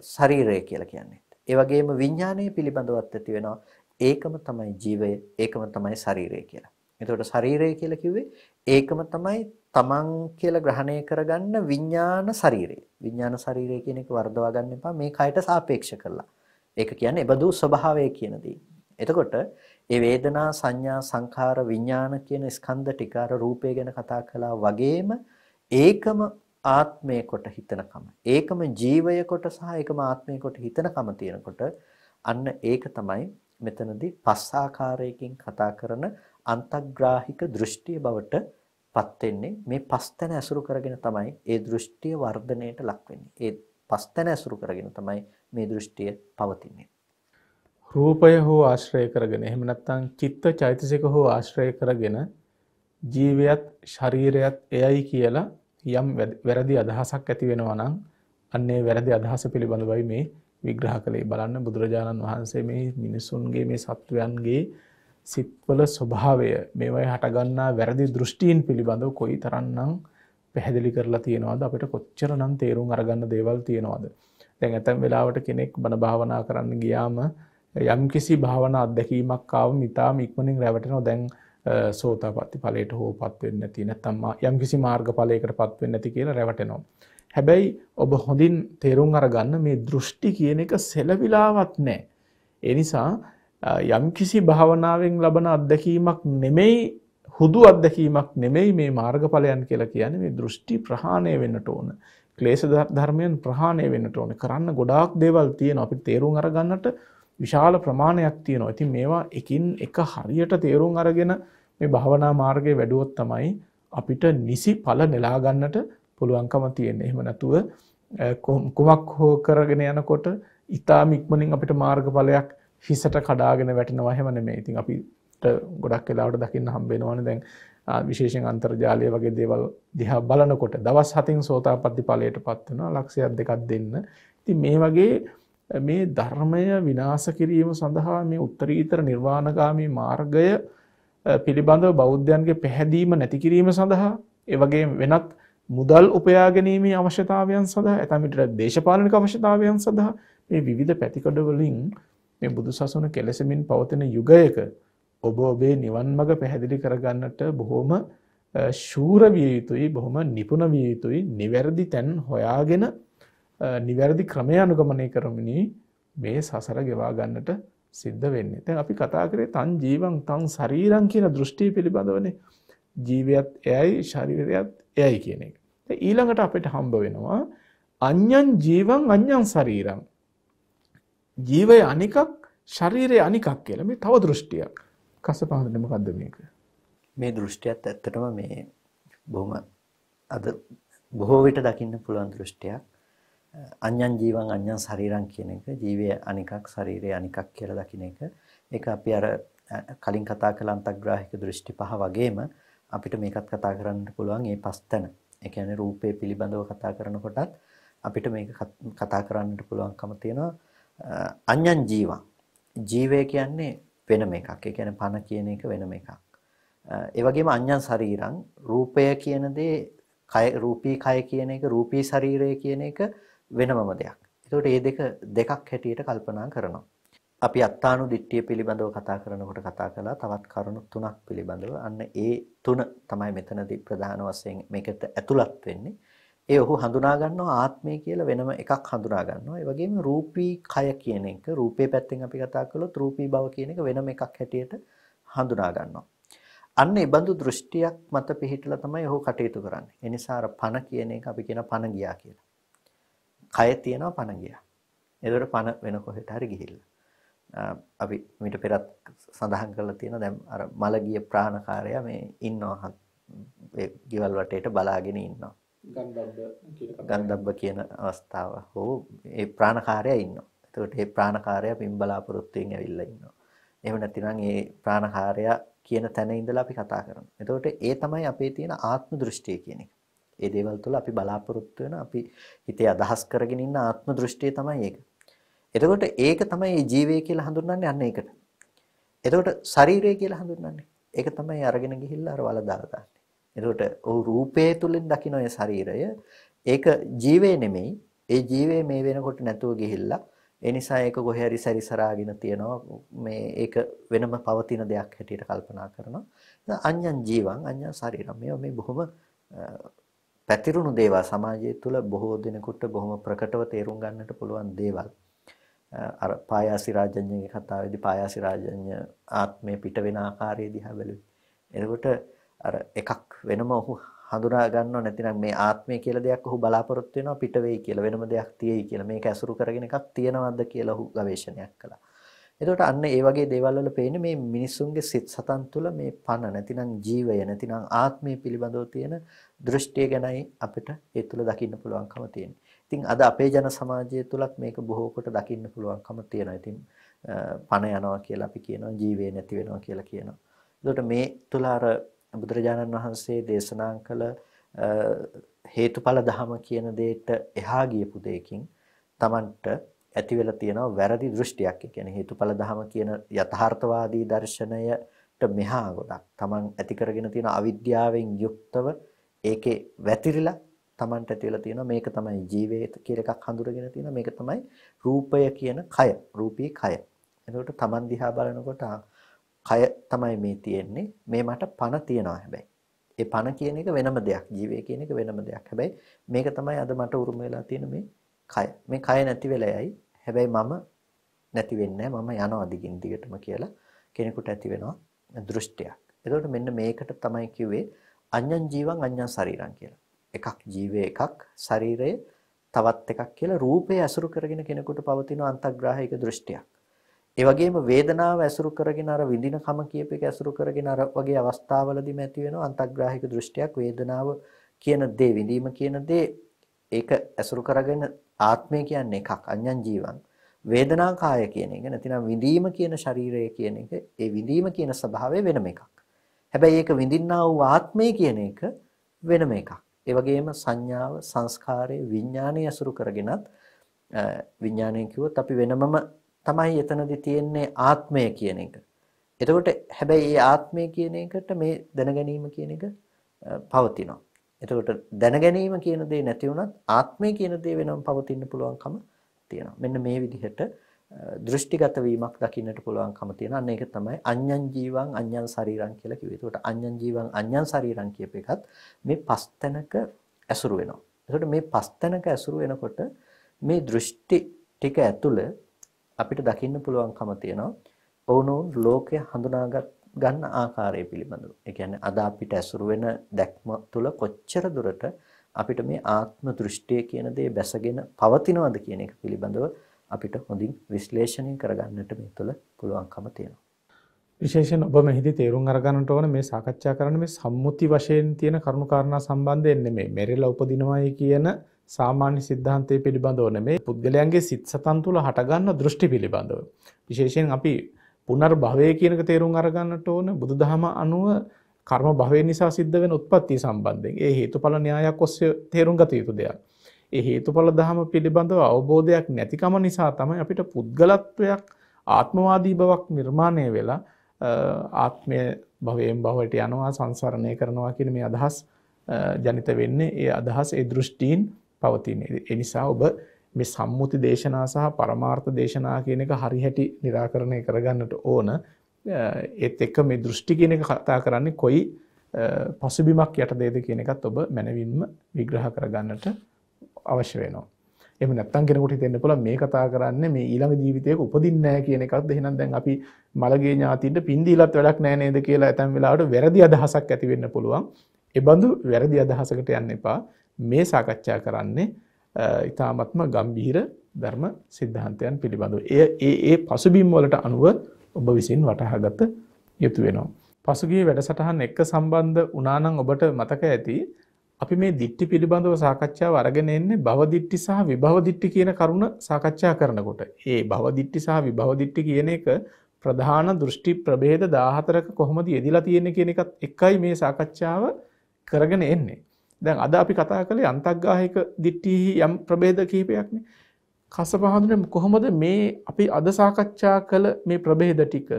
ශරීරය කියලා කියන්නේ. ඒ වගේම විඥානය පිළිබඳවත් ඇති වෙනවා. ඒකම තමයි ජීවය, ඒකම තමයි ශරීරය කියලා. එතකොට ශරීරය කියලා කිව්වේ ඒකම තමයි තමන් කියලා ග්‍රහණය කරගන්න විඥාන ශරීරය. විඥාන ශරීරය කියන එක වර්ධවා ගන්න එපා මේ කයට සාපේක්ෂ කරලා. ඒක කියන්නේ බදු ස්වභාවය කියන දේ. එතකොට ඒ වේදනා සංඥා සංඛාර විඥාන කියන ස්කන්ධ ටික අර රූපය ගැන කතා කළා වගේම ඒකම ආත්මය කොට හිතනකම ඒකම ජීවය කොට සහ ඒකම ආත්මය කොට හිතනකම තියෙනකොට අන්න ඒක තමයි මෙතනදී පස් ආකාරයකින් කතා කරන අන්තග්‍රාහික දෘෂ්ටිය බවට පත් වෙන්නේ. මේ පස්තන ඇසුරු කරගෙන තමයි ඒ දෘෂ්ටිය වර්ධනයට ලක් වෙන්නේ. ඒ පස්තන ඇසුරු කරගෙන තමයි මේ දෘෂ්ටිය පවතින්නේ. රූපය හෝ ආශ්‍රය කරගෙන එහෙම නැත්නම් චිත්ත චෛතසික හෝ ආශ්‍රය කරගෙන ජීවයත් ශරීරයත් එයයි කියලා යම් වැරදි අදහසක් ඇති වෙනවා නම් අන්නේ වැරදි අදහස පිළිබඳවයි මේ විග්‍රහ කළේ. බලන්න බුදුරජාණන් වහන්සේ මේ මිනිසුන්ගේ මේ සත්වයන්ගේ සිත්වල ස්වභාවය මේවයි හටගන්නා වැරදි දෘෂ්ටීන් පිළිබඳව කොයි තරම්නම් පැහැදිලි කරලා තියෙනවද, අපිට කොච්චරනම් තේරුම් අරගන්න දේවල් තියෙනවද. දැන් ඇතැම් වෙලාවට කෙනෙක් බණ භාවනා කරන්න ගියාම යම්කිසි භාවනා අත්දැකීමක් ආවම ඊටාම ඉක්මනින් රැවටෙනවා. දැන් සෝතාපට්ටි ඵලයට හෝපත් වෙන්නේ නැති නැත්නම් යම්කිසි මාර්ග ඵලයකටපත් වෙන්නේ නැති කියලා රැවටෙනවා. හැබැයි ඔබ හොඳින් තේරුම් අරගන්න මේ දෘෂ්ටි කියන එක සෙලවිලාවක් නැහැ. ඒ නිසා යම්කිසි භාවනාවෙන් ලබන අත්දැකීමක් නෙමෙයි, හුදු අත්දැකීමක් නෙමෙයි මේ මාර්ගඵලයන් කියලා කියන්නේ. මේ දෘෂ්ටි ප්‍රහාණය වෙන්නට ඕන, ක්ලේශ ධර්මයන් ප්‍රහාණය වෙන්නට ඕනේ. කරන්න ගොඩාක් දේවල් තියෙනවා. අපිට තේරුම් අරගන්නට විශාල ප්‍රමාණයක් තියෙනවා. ඉතින් මේවා එකින් එක හරියට තේරුම් අරගෙන මේ භාවනා මාර්ගයේ වැඩුවොත් තමයි අපිට නිසි ඵල නෙලා ගන්නට පුළුවන්කම තියෙන්නේ. එහෙම නැතුව කුමක් හෝ කරගෙන යනකොට ඊටාම ඉක්මනින් අපිට මාර්ගඵලයක් හිසට කඩාගෙන වැටෙනවා. එහෙම නෙමෙයි. ඉතින් අපිට ගොඩක් වෙලාවට දකින්න හම්බ වෙනවනේ දැන් විශේෂයෙන් අන්තර්ජාලය වගේ දේවල් දිහා බලනකොට දවස් 7න් සෝතාපට්ටි ඵලයටපත් වෙනවා. ලක්ෂයක් දෙකක් දෙන්න. ඉතින් මේ වගේ මේ ධර්මය විනාශ කිරීම සඳහා මේ උත්තරීතර නිර්වාණගාමී මාර්ගය පිළිබඳව බෞද්ධයන්ගේ පැහැදීම නැති කිරීම සඳහා ඒ වගේම වෙනත් මුදල් උපයා ගැනීමේ අවශ්‍යතාවයන් සඳහා එතන විතර දේශපාලනික අවශ්‍යතාවයන් සඳහා මේ විවිධ පැතිකඩ වලින් මේ බුදුසසුන කෙලෙසමින් පවතින යුගයක ඔබ ඔබේ නිවන් මඟ පැහැදිලි කරගන්නට බොහොම ශූර විය යුතුයි, බොහොම නිපුණ විය යුතුයි. නිවැරදි තැන් හොයාගෙන නිවැරදි ක්‍රමය අනුගමනය කරමිනි මේ සසර ගෙවා ගන්නට සිද්ධ වෙන්නේ. දැන් අපි කතා කරේ තන් ජීවං තන් ශරීරං කියන දෘෂ්ටිය පිළිබඳවනේ. ජීවයත් එයයි ශරීරයත් එයයි කියන එක. දැන් ඊළඟට අපිට හම්බ වෙනවා අඤ්ඤං ජීවං අඤ්ඤං ශරීරං. ජීවය අනිකක් ශරීරය අනිකක් කියලා මේ තව දෘෂ්ටියක්. කසපහඳුනේ මොකද්ද මේක? මේ දෘෂ්ටියත් ඇත්තටම මේ බොහොම අද බොහෝ විට දකින්න පුළුවන් දෘෂ්ටියක්. අඤ්ඤං ජීවං අඤ්ඤං ශරීරං කියන එක ජීවය අනිකක් ශරීරය අනිකක් කියලා දකින්න එක. ඒක අපි අර කලින් කතා කළ අන්තග්‍රාහික දෘෂ්ටි පහ වගේම අපිට මේකත් කතා කරන්න පුළුවන් මේ පස්තන. ඒ කියන්නේ රූපේ පිළිබඳව කතා කරනකොටත් අපිට මේක කතා කරන්නට පුළුවන්කම තියෙනවා. අඤ්ඤං ජීවං. ජීවය කියන්නේ වෙනම එකක්. ඒ කියන්නේ පණ කියන එක වෙනම එකක්. ඒ වගේම අඤ්ඤං ශරීරං රූපය කියන දේ කය රූපී කය කියන එක රූපී ශරීරය කියන එක වෙනමම දෙයක්. ඒකට මේ දෙකක් හැටියට කල්පනා කරනවා. අපි අත්තානු දිට්ඨිය පිළිබඳව කතා කරනකොට කතා කළා තවත් කරුණු තුනක් පිළිබඳව. අන්න ඒ තුන තමයි මෙතනදී ප්‍රධාන වශයෙන් මේකට ඇතුළත් වෙන්නේ. ඒ ඔහු හඳුනා ගන්නවා ආත්මය කියලා වෙනම එකක් හඳුනා ගන්නවා. ඒ වගේම රූපී කය කියන එක රූපේ පැත්තෙන් අපි කතා කළොත් රූපී භව කියන එක වෙනම එකක් හැටියට හඳුනා ගන්නවා. අන්න ඒ බඳු දෘෂ්ටියක් මත පිහිටලා තමයි ඔහු කටයුතු කරන්නේ. ඒ නිසා අර පණ කියන එක අපි කියන පණ ගියා කියලා. කය තියෙනවා පණ ගියා. ඒකට පණ වෙන කොහෙට හරි ගිහිල්ලා. අපි මීට පෙරත් සඳහන් කරලා තියෙනවා දැන් අර මලගිය ප්‍රාණකාරයා මේ ඉන්නවා ඒ ගෙවල් වටේට බලාගෙන ඉන්නවා. ගන්ධබ්බ කියන අවස්ථාව හෝ ඒ ප්‍රාණකාරයා ඉන්නවා. එතකොට මේ ප්‍රාණකාරයා පින් බලාපොරොත්තුෙන් ඇවිල්ලා ඉන්නවා. එහෙම නැතිනම් ඒ ප්‍රාණකාරයා කියන තැන ඉඳලා අපි කතා කරනවා. එතකොට ඒ තමයි අපේ තියෙන ආත්ම දෘෂ්ටිය කියන එක. ඒ දේවල් තුළ අපි බලාපොරොත්තු වෙන අපි හිතේ අදහස් කරගෙන ඉන්න ආත්ම දෘෂ්ටිය තමයි ඒක. එතකොට ඒක තමයි ජීවය කියලා හඳුන්වන්නේ අන්න ඒකට. එතකොට ශරීරය කියලා හඳුන්වන්නේ. ඒක තමයි අරගෙන ගිහිල්ලා අර වල දාලා දාන්නේ. එතකොට ඔහු රූපයේ තුලින් දකින්න ඒ ශරීරය ඒක ජීවේ නෙමෙයි. ඒ ජීවේ මේ වෙනකොට නැතුව ගිහිල්ලා ඒ නිසා ඒක කොහේ හරි සැරිසරාගෙන තියෙනවා. මේ ඒක වෙනම පවතින දෙයක් හැටියට කල්පනා කරනවා. අඤ්ඤං ජීවං අඤ්ඤං ශරීරම්. මේ බොහොම පැතිරුණු දේවල් සමාජය තුළ බොහෝ දෙනෙකුට බොහොම ප්‍රකටව තේරුම් ගන්නට පුළුවන් දේවල්. අර පායාසි රාජඤ්ඤගේ කතාවේදී පායාසි රාජඤ්ඤ ආත්මය පිට වෙන ආකාරය දිහා බැලුවේ. එතකොට අර එකක් වෙනම ඔහු හඳුනා ගන්නව නැතිනම් මේ ආත්මය කියලා දෙයක් ඔහු බලාපොරොත්තු වෙනවා පිට වෙයි කියලා වෙනම දෙයක් තියෙයි කියලා මේක ඇසුරු කරගෙන එකක් තියනවද කියලා ඔහු ගවේෂණයක් කළා. එතකොට අන්න ඒ වගේ දේවල් වල පේන්නේ මේ මිනිසුන්ගේ සිත් සතන් තුළ මේ පණ නැතිනම් ජීවය නැතිනම් ආත්මය පිළිබඳව තියෙන දෘෂ්ටිය ගැනයි අපිට ඒ තුළ දකින්න පුළුවන්කම තියෙන්නේ. ඉතින් අද අපේ ජන සමාජය තුලත් මේක බොහෝ කොට දකින්න පුළුවන්කම තියෙනවා. ඉතින් පණ යනවා කියලා අපි කියනවා ජීවේ නැති වෙනවා කියලා කියනවා. එතකොට මේ තුල අර බුදුරජාණන් වහන්සේ දේශනා කළ හේතුඵල ධම කියන දෙයට එහා ගියපු දෙයකින් Tamanට ඇති වෙලා තියෙනවා වැරදි දෘෂ්ටියක්. ඒ කියන්නේ හේතුඵල ධම කියන යථාර්ථවාදී දර්ශනයට මෙහා ගොඩක් Taman ඇති කරගෙන තියෙන අවිද්‍යාවෙන් යුක්තව ඒකේ වැතිරිලා Tamanට ඇති වෙලා තියෙනවා මේක තමයි ජීවය කියලා එකක් හඳුරගෙන තියෙනවා මේක තමයි රූපය කියන කය රූපී කය. එතකොට Taman දිහා බලනකොට කය තමයි මේ තියෙන්නේ මේ මට පණ තියනවා හැබැයි. ඒ පණ කියන එක වෙනම දෙයක් ජීවය කියන එක වෙනම දෙයක්. හැබැයි මේක තමයි අද මට උරුම වෙලා තියෙන මේ කය. මේ කය නැති වෙලා යයි. හැබැයි මම නැති වෙන්නේ නැහැ. මම යනවා දිගින් දිගටම කියලා කෙනෙකුට ඇති වෙනවා දෘෂ්ටියක්. එතකොට මෙන්න මේකට තමයි කිව්වේ අඤ්ඤං ජීවං අඤ්ඤං ශරීරං කියලා. එකක් ජීවය එකක් ශරීරය තවත් එකක් කියලා රූපය ඇසුරු කරගෙන කෙනෙකුට පවතින අන්තග්‍රාහික දෘෂ්ටියක්. ඒ වගේම වේදනාව ඇසුරු කරගෙන අර විඳිනකම කියප එක ඇසුරු කරගෙන අර වගේ අවස්ථාවලදීම ඇති වෙන අන්තග්‍රාහික දෘෂ්ටියක් වේදනාව කියන දේ විඳීම කියන දේ ඒක ඇසුරු කරගෙන ආත්මය කියන්නේ එකක් අඤ්ඤං ජීවං වේදනාකාය කියන එක නැතිනම් විඳීම කියන ශරීරය කියන එක ඒ විඳීම කියන ස්වභාවය වෙනම එකක්. හැබැයි ඒක විඳින්නා වූ ආත්මය කියන එක වෙනම එකක්. ඒ වගේම සංඥාව සංස්කාරය විඥානය ඇසුරු කරගෙනත් විඥානය කිව්වොත් අපි වෙනමම තමයි එතනදී තියෙන්නේ ආත්මය කියන එක. එතකොට හැබැයි මේ ආත්මය කියන එකට මේ දැනගැනීම කියන එක පවතිනවා. එතකොට දැනගැනීම කියන දේ නැති වුණත් ආත්මය කියන දේ වෙනම පවතින්න පුළුවන්කම තියෙනවා. මෙන්න මේ විදිහට දෘෂ්ටිගත වීමක් දකින්නට පුළුවන්කම තියෙනවා. අන්න ඒක තමයි අඤ්ඤං ජීවං අඤ්ඤං ශරීරං කියලා කිව්වේ. එතකොට අඤ්ඤං ජීවං අඤ්ඤං ශරීරං කියප එකත් මේ පස් තැනක ඇසුරු වෙනවා. එතකොට මේ පස් තැනක ඇසුරු වෙනකොට මේ දෘෂ්ටි ටික ඇතුළ අපිට දකින්න පුළුවන්කම තියෙනවා. ඔවුනොවුන් ලෝකය හඳුනාගත් ගන්න ආකාරය පිළිබඳව. ඒ කියන්නේ අද අපිට ඇසුරු වෙන දැක්ම තුළ කොච්චර දුරට අපිට මේ ආත්ම දෘෂ්ටිය කියන දේ බැසගෙන පවතිනවද කියන එක පිළිබඳව අපිට හොඳින් විශ්ලේෂණය කරගන්නට මේ තුළ පුළුවන්කම තියෙනවා. විශේෂයෙන් ඔබ මෙහිදී තේරුම් අරගන්නට ඕන මේ සාකච්ඡා කරන්න මේ සම්මුති වශයෙන් තියෙන කරුණු කාරණා සම්බන්ධයෙන් නෙමෙයි. මෙරිලා උපදිනවයි කියන සාමාන්‍ය સિદ્ધාන්තය පිළිබඳව නෙමෙයි. පුද්ගලයන්ගේ සිත් සතන් තුළ හටගන්න දෘෂ්ටි පිළිබඳව. විශේෂයෙන් අපි පුනර්භවය කියන එක තේරුම් අරගන්නට ඕන බුදුදහම අනුව කර්ම භවය නිසා සිද්ධ වෙන උත්පත්ති සම්බන්ධයෙන්. ඒ හේතුඵල න්‍යායක් ඔස්සේ තේරුම් ගත යුතු දෙයක්. ඒ හේතුඵල ධහම පිළිබඳව අවබෝධයක් නැතිකම නිසා තමයි අපිට පුද්ගලත්වයක් ආත්මවාදී බවක් නිර්මාණය වෙලා ආත්මය භවයෙන් භවයට යනවා සංසරණය කරනවා කියන මේ අදහස් ජනිත වෙන්නේ. ඒ අදහස් ඒ දෘෂ්ටීන් පවතින. ඒ නිසා ඔබ මේ සම්මුති දේශනා සහ පරමාර්ථ දේශනා කියන එක හරිහැටි निराකරණය කරගන්නට ඕන. ඒත් එක්ක මේ දෘෂ්ටි කියන එක කතා කරන්නේ කොයි පසුබිමක් යටතේද කියන එකත් ඔබ මනවින්ම විග්‍රහ කරගන්නට අවශ්‍ය වෙනවා. එහෙම නැත්නම් කෙනෙකුට හිතෙන්න පුළුවන් මේ කතා කරන්නේ මේ ඊළඟ ජීවිතයක උපදින්නේ නැහැ කියන එකක්ද. එහෙනම් දැන් අපි මලගේ ඥාතින්ට පින් දීලත් වැඩක් නැහැ නේද කියලා ඇතැම් වෙලාවට වැරදි අදහසක් ඇති වෙන්න පුළුවන්. ඒ බඳු වැරදි අදහසකට යන්න එපා. මේ සාකච්ඡා කරන්නේ ඊ타ත්ම ගම්භීර ධර්ම સિદ્ધාන්තයන් පිළිබඳව. ඒ පසුබිම් වලට අනුව ඔබ විසින් වටහාගත යුතු වෙනවා. පසුගිය වැඩසටහන් එක්ක සම්බන්ධ වුණා නම් ඔබට මතක ඇති අපි මේ දිට්ඨි පිළිබඳව සාකච්ඡාව අරගෙන එන්නේ භව දිට්ඨි සහ විභව දිට්ඨි කියන කරුණ සාකච්ඡා කරනකොට. ඒ භව දිට්ඨි සහ විභව දිට්ඨි කියන එක ප්‍රධාන දෘෂ්ටි ප්‍රභේද 14ක කොහොමද යෙදිලා තියෙන්නේ කියන එකත් එක්කයි මේ සාකච්ඡාව කරගෙන එන්නේ. දැන් අද අපි කතා කළේ අන්තග්ගාහික දිට්ඨිහි යම් ප්‍රභේද කිහිපයක්නේ. කසපහඳුනේ කොහොමද මේ අපි අද සාකච්ඡා කළ මේ ප්‍රභේද ටික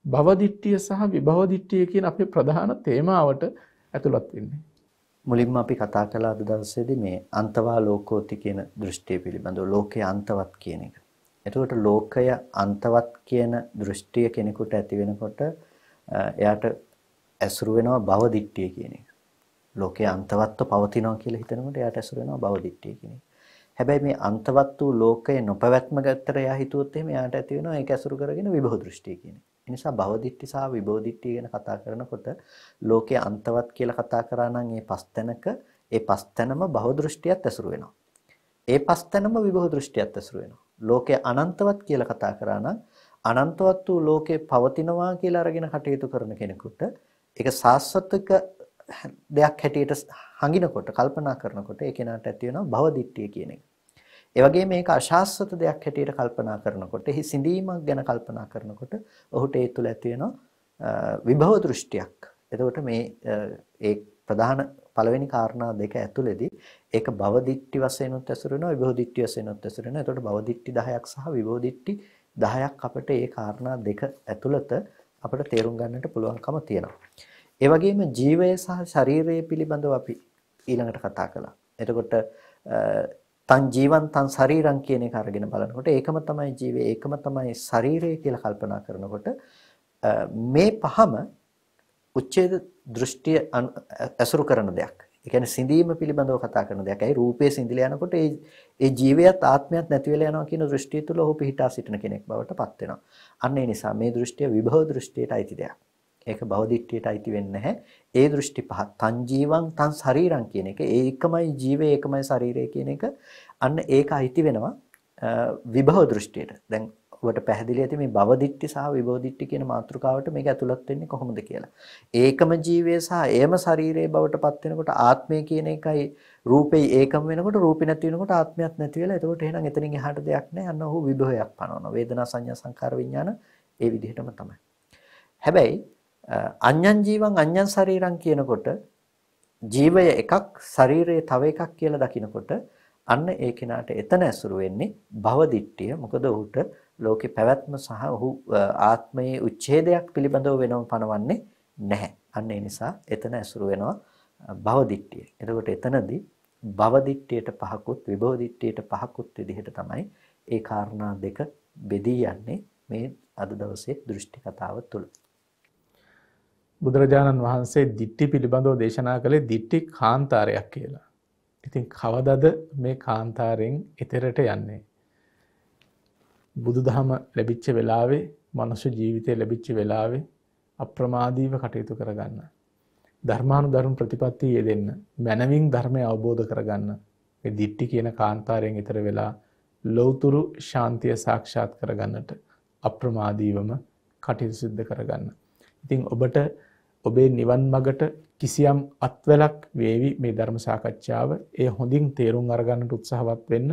භව දිට්ඨිය සහ විභව දිට්ඨිය කියන අපේ ප්‍රධාන තේමාවට ඇතුළත් වෙන්නේ. මුලින්ම අපි කතා කළා අද දවසේදී මේ අන්තවා ලෝකෝති කියන දෘෂ්ටිය පිළිබඳව ලෝකය අන්තවත් කියන එක. එතකොට ලෝකය අන්තවත් කියන දෘෂ්ටිය කෙනෙකුට ඇති වෙනකොට එයාට ඇසුරු වෙනවා භව දිට්ඨිය කියන එක. ලෝකය අන්තවත්ව පවතිනවා කියලා හිතනකොට එයාට ඇසුරු වෙනවා භව දිට්ඨිය කියන එක. හැබැයි මේ අන්තවත් වූ ලෝකයේ නොපැවැත්ම ගැත්තර එයා හිතුවොත් එහෙම එයාට ඇති වෙනවා ඒක ඇසුරු කරගෙන විභව දෘෂ්ටිය කියන එක. ඒ නිසා භව දිට්ඨි සහ විභව දිට්ඨිය ගැන කතා කරනකොට ලෝකයේ අන්තවත් කියලා කතා කරා නම් ඒ පස් තැනක ඒ පස් තැනම භව දෘෂ්ටියත් ඇසුරු වෙනවා. ඒ පස් තැනම විභව දෘෂ්ටියත් ඇසුරු වෙනවා. ලෝකයේ අනන්තවත් කියලා කතා කරා නම් අනන්තවත් වූ ලෝකේ පවතිනවා කියලා අරගෙන කටයුතු කරන කෙනෙකුට ඒක සාස්වතික දෙයක් හැටියට හංගිනකොට කල්පනා කරනකොට ඒ කෙනාට ඇති වෙනවා භව දිට්ඨිය කියන එක. ඒ වගේම මේක අශාස්වත දෙයක් හැටියට කල්පනා කරනකොට එහි සිඳීමක් ගැන කල්පනා කරනකොට ඔහුට ඒ තුළ ඇති වෙනවා විභව දෘෂ්ටියක්. එතකොට මේ ඒ ප්‍රධාන පළවෙනි කාරණා දෙක ඇතුළේදී ඒක භව දිට්ඨි වශයෙන් උත් ඇසුරු වෙනවා විභව දිට්ඨි වශයෙන් උත් ඇසුරු වෙනවා. එතකොට භව දිට්ඨි 10ක් සහ විභව දිට්ඨි 10ක් අපිට ඒ කාරණා දෙක ඇතුළත අපිට තේරුම් ගන්නට පුළුවන්කම තියෙනවා. ඒ වගේම ජීවය සහ ශරීරය පිළිබඳව අපි ඊළඟට කතා කළා. එතකොට තන් ජීවන් තන් ශරීරං කියන එක අරගෙන බලනකොට ඒකම තමයි ජීවය ඒකම තමයි ශරීරය කියලා කල්පනා කරනකොට මේ පහම උච්ඡේද දෘෂ්ටිය ඇසුරු කරන දෙයක්. ඒ කියන්නේ සිඳීම පිළිබඳව කතා කරන දෙයක්. ඒ රූපයේ සිඳිලා යනකොට ඒ ජීවයත් ආත්මයත් නැති වෙලා යනවා කියන දෘෂ්ටිය තුළ ඔහු පිහිටා සිටින කෙනෙක් බවට පත් වෙනවා. අන්න ඒ නිසා මේ දෘෂ්ටිය විභව දෘෂ්ටියට අයිති දෙයක්. ඒක භවදිට්ඨියට අයිති වෙන්නේ නැහැ. ඒ දෘෂ්ටි පහ තන් ජීවං තන් ශරීරං කියන එක ඒකමයි ජීවය ඒකමයි ශරීරය කියන එක අන්න ඒක අයිති වෙනවා විභව දෘෂ්ටියට. දැන් ඔබට පැහැදිලි ඇති මේ භවදිට්ඨි සහ විභව දිට්ඨි කියන මාතෘකාවට මේක ඇතුළත් වෙන්නේ කොහොමද කියලා. ඒකම ජීවය සහ එයම ශරීරයේ බවට පත් වෙනකොට ආත්මය කියන එකයි රූපේ ඒකම වෙනකොට රූපේ නැති වෙනකොට ආත්මයක් නැති වෙලා එතකොට එහෙනම් එතනින් එහාට දෙයක් නැහැ. අන්න ඔහු විභවයක් පනවනවා. වේදනා සංඥා සංකාර විඥාන ඒ විදිහටම තමයි. හැබැයි අඤ්ඤං ජීවං අඤ්ඤං ශරීරං කියනකොට ජීවය එකක් ශරීරය තව එකක් කියලා දකිනකොට අන්න ඒ කෙනාට එතන ඇසුරු වෙන්නේ භවදිට්ඨිය. මොකද ඔහුට ලෝකේ පැවැත්ම සහ ඔහු ආත්මයේ උච්ඡේදයක් පිළිබඳව වෙනම පනවන්නේ නැහැ. අන්න ඒ නිසා එතන ඇසුරු වෙනවා භවදිට්ඨිය. එතකොට එතනදී භවදිට්ඨියට පහකුත් විභවදිට්ඨියට පහකුත් විදිහට තමයි ඒ කාරණා දෙක බෙදී යන්නේ මේ අද දවසේ දෘෂ්ටි කතාව තුළ. බුදුරජාණන් වහන්සේ දිට්ඨි පිළිබඳව දේශනා කළේ දිට්ඨි කාන්තාරයක් කියලා. ඉතින් කවදද මේ කාන්තාරයෙන් එතරට යන්නේ? බුදුදහම ලැබිච්ච වෙලාවේ, මනුෂ්‍ය ජීවිතය ලැබිච්ච වෙලාවේ අප්‍රමාදීව කටයුතු කරගන්න. ධර්මානුධර්ම ප්‍රතිපත්තිය යෙදෙන්න, මනමින් ධර්මය අවබෝධ කරගන්න. මේ දිට්ඨි කියන කාන්තාරයෙන් ඈතර වෙලා ලෞතුරු ශාන්තිය සාක්ෂාත් කරගන්නට අප්‍රමාදීවම කටයුතු සිද්ධ කරගන්න. ඉතින් ඔබට ඔබේ නිවන් මගට කිසියම් අත්වැලක් වේවි මේ ධර්ම සාකච්ඡාව. ඒ හොඳින් තේරුම් අරගන්නට උත්සාහවත් වෙන්න.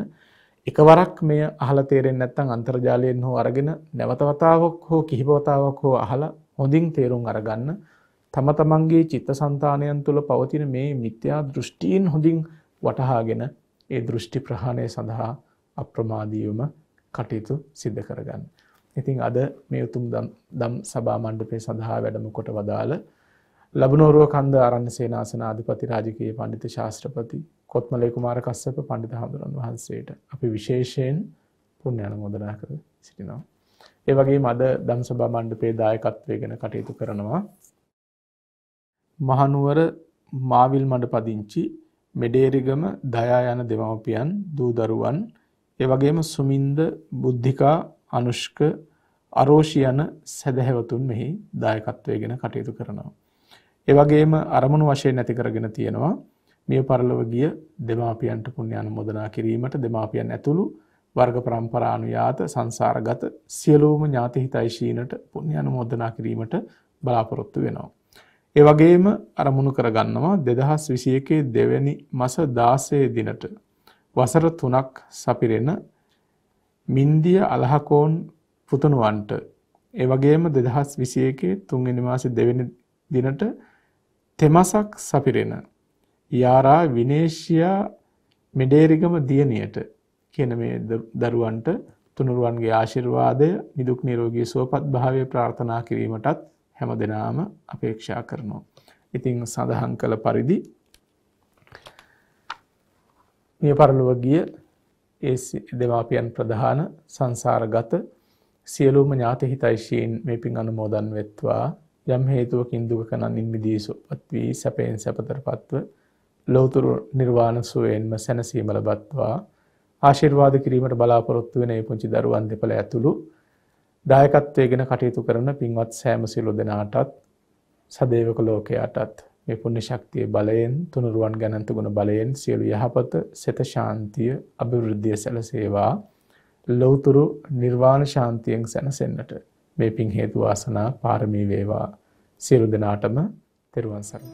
එකවරක් මෙය අහලා තේරෙන්නේ නැත්නම් අන්තර්ජාලයෙන් හෝ අරගෙන නැවත වතාවක් හෝ කිහිප වතාවක් හෝ අහලා හොඳින් තේරුම් අරගන්න. තම තමන්ගේ චිත්තසංතානයන් තුළ පවතින මේ මිත්‍යා දෘෂ්ටීන් හොඳින් වටහාගෙන ඒ දෘෂ්ටි ප්‍රහාණය සඳහා අප්‍රමාදීවම කටයුතු සිද්ධ කරගන්න. ඉතින් අද මේ උතුම් දම් සභා මණ්ඩපය සඳහා වැඩම කොට වදාළ ලබනෝරුව කන්ද ආරණ්‍ය සේනාසන අධිපති රාජකීය පඬිතු ශාස්ත්‍රපති කොත්මලේ කුමාර කස්සප පඬිතු හඳුරන් වහන්සේට අපි විශේෂයෙන් පුණ්‍ය අනුමෝදනා කර සිටිනවා. ඒ වගේම අද දම් සභා මණ්ඩපයේ දායකත්වයෙන් කටයුතු කරනවා මහනුවර මාවිල් මඩ පදිංචි මෙඩේරිගම දයා යන දෙමව්පියන් දූ දරුවන්, ඒ වගේම සුමින්ද, බුද්ධිකා, අනුෂ්ක, අරෝෂි යන සදහැවතුන් මෙහි දායකත්වයෙන් කටයුතු කරනවා. ඒ වගේම අරමුණු වශයෙන් ඇති කරගෙන තියෙනවා මිය පරලොව ගිය දෙමාපියන්ට පුණ්‍ය අනුමෝදනා කිරීමට දෙමාපියන් ඇතුළු වර්ග පරම්පරා අනුයාත සංසාරගත සියලුම ඥාති හිතයිශීනට පුණ්‍ය අනුමෝදනා කිරීමට බලාපොරොත්තු වෙනවා. ඒ වගේම අරමුණු කරගන්නවා 2021 දෙවැනි මාස 16 දිනට වසර 3ක් සපිරෙන මින්දිය අලහකෝන් පුතුණුවන්ට, ඒ වගේම 2021 තුන්වෙනි මාසේ දෙවැනි දිනට තෙමසක් සපිරෙන යාරා විනේෂියා මෙඩේරිගම දියණියට කියන මේ දරුවන්ට තුනුරුවන්ගේ ආශිර්වාදය, නිදුක් නිරෝගී සුවපත් භාවය ප්‍රාර්ථනා කිරීමටත් හැමදෙනාම අපේක්ෂා කරනවා. ඉතින් සඳහන් කළ පරිදි මිය පරලොව ගිය ඒ දෙමාපියන් ප්‍රධාන සංසාරගත සියලුම ඥාති හිතයිශීන් මේ පින් අනුමෝදන් වෙත්වා. යම් හේතුවකින් දුක කනින් මිදී සුවපත් වී සැපෙන් සැපතරපත්ව ලෞතර නිර්වාණ සුවයෙන්ම සැනසීම ලබත්වා. ආශිර්වාද කිරීමට බලාපොරොත්තු වෙන මේ පුංචි දරුවන් දෙපළ ඇතුළු දායකත්වයෙන් කටයුතු කරන පින්වත් සෑම සියලු දෙනාටත් සදේවක ලෝකයාටත් මේ පුණ්‍ය ශක්තිය බලයෙන්, තුනුරුවන් ගැනන්ත ගුණ බලයෙන් සියලු යහපත, සිත ශාන්තිය, අභිවෘද්ධිය සැලසේවා. ලෞතර නිර්වාණ ශාන්තියෙන් සැනසෙන්නට මේ පින් හේතු වාසනා පාරමී වේවා. සියලු දෙනාටම තෙරුවන් සරණයි.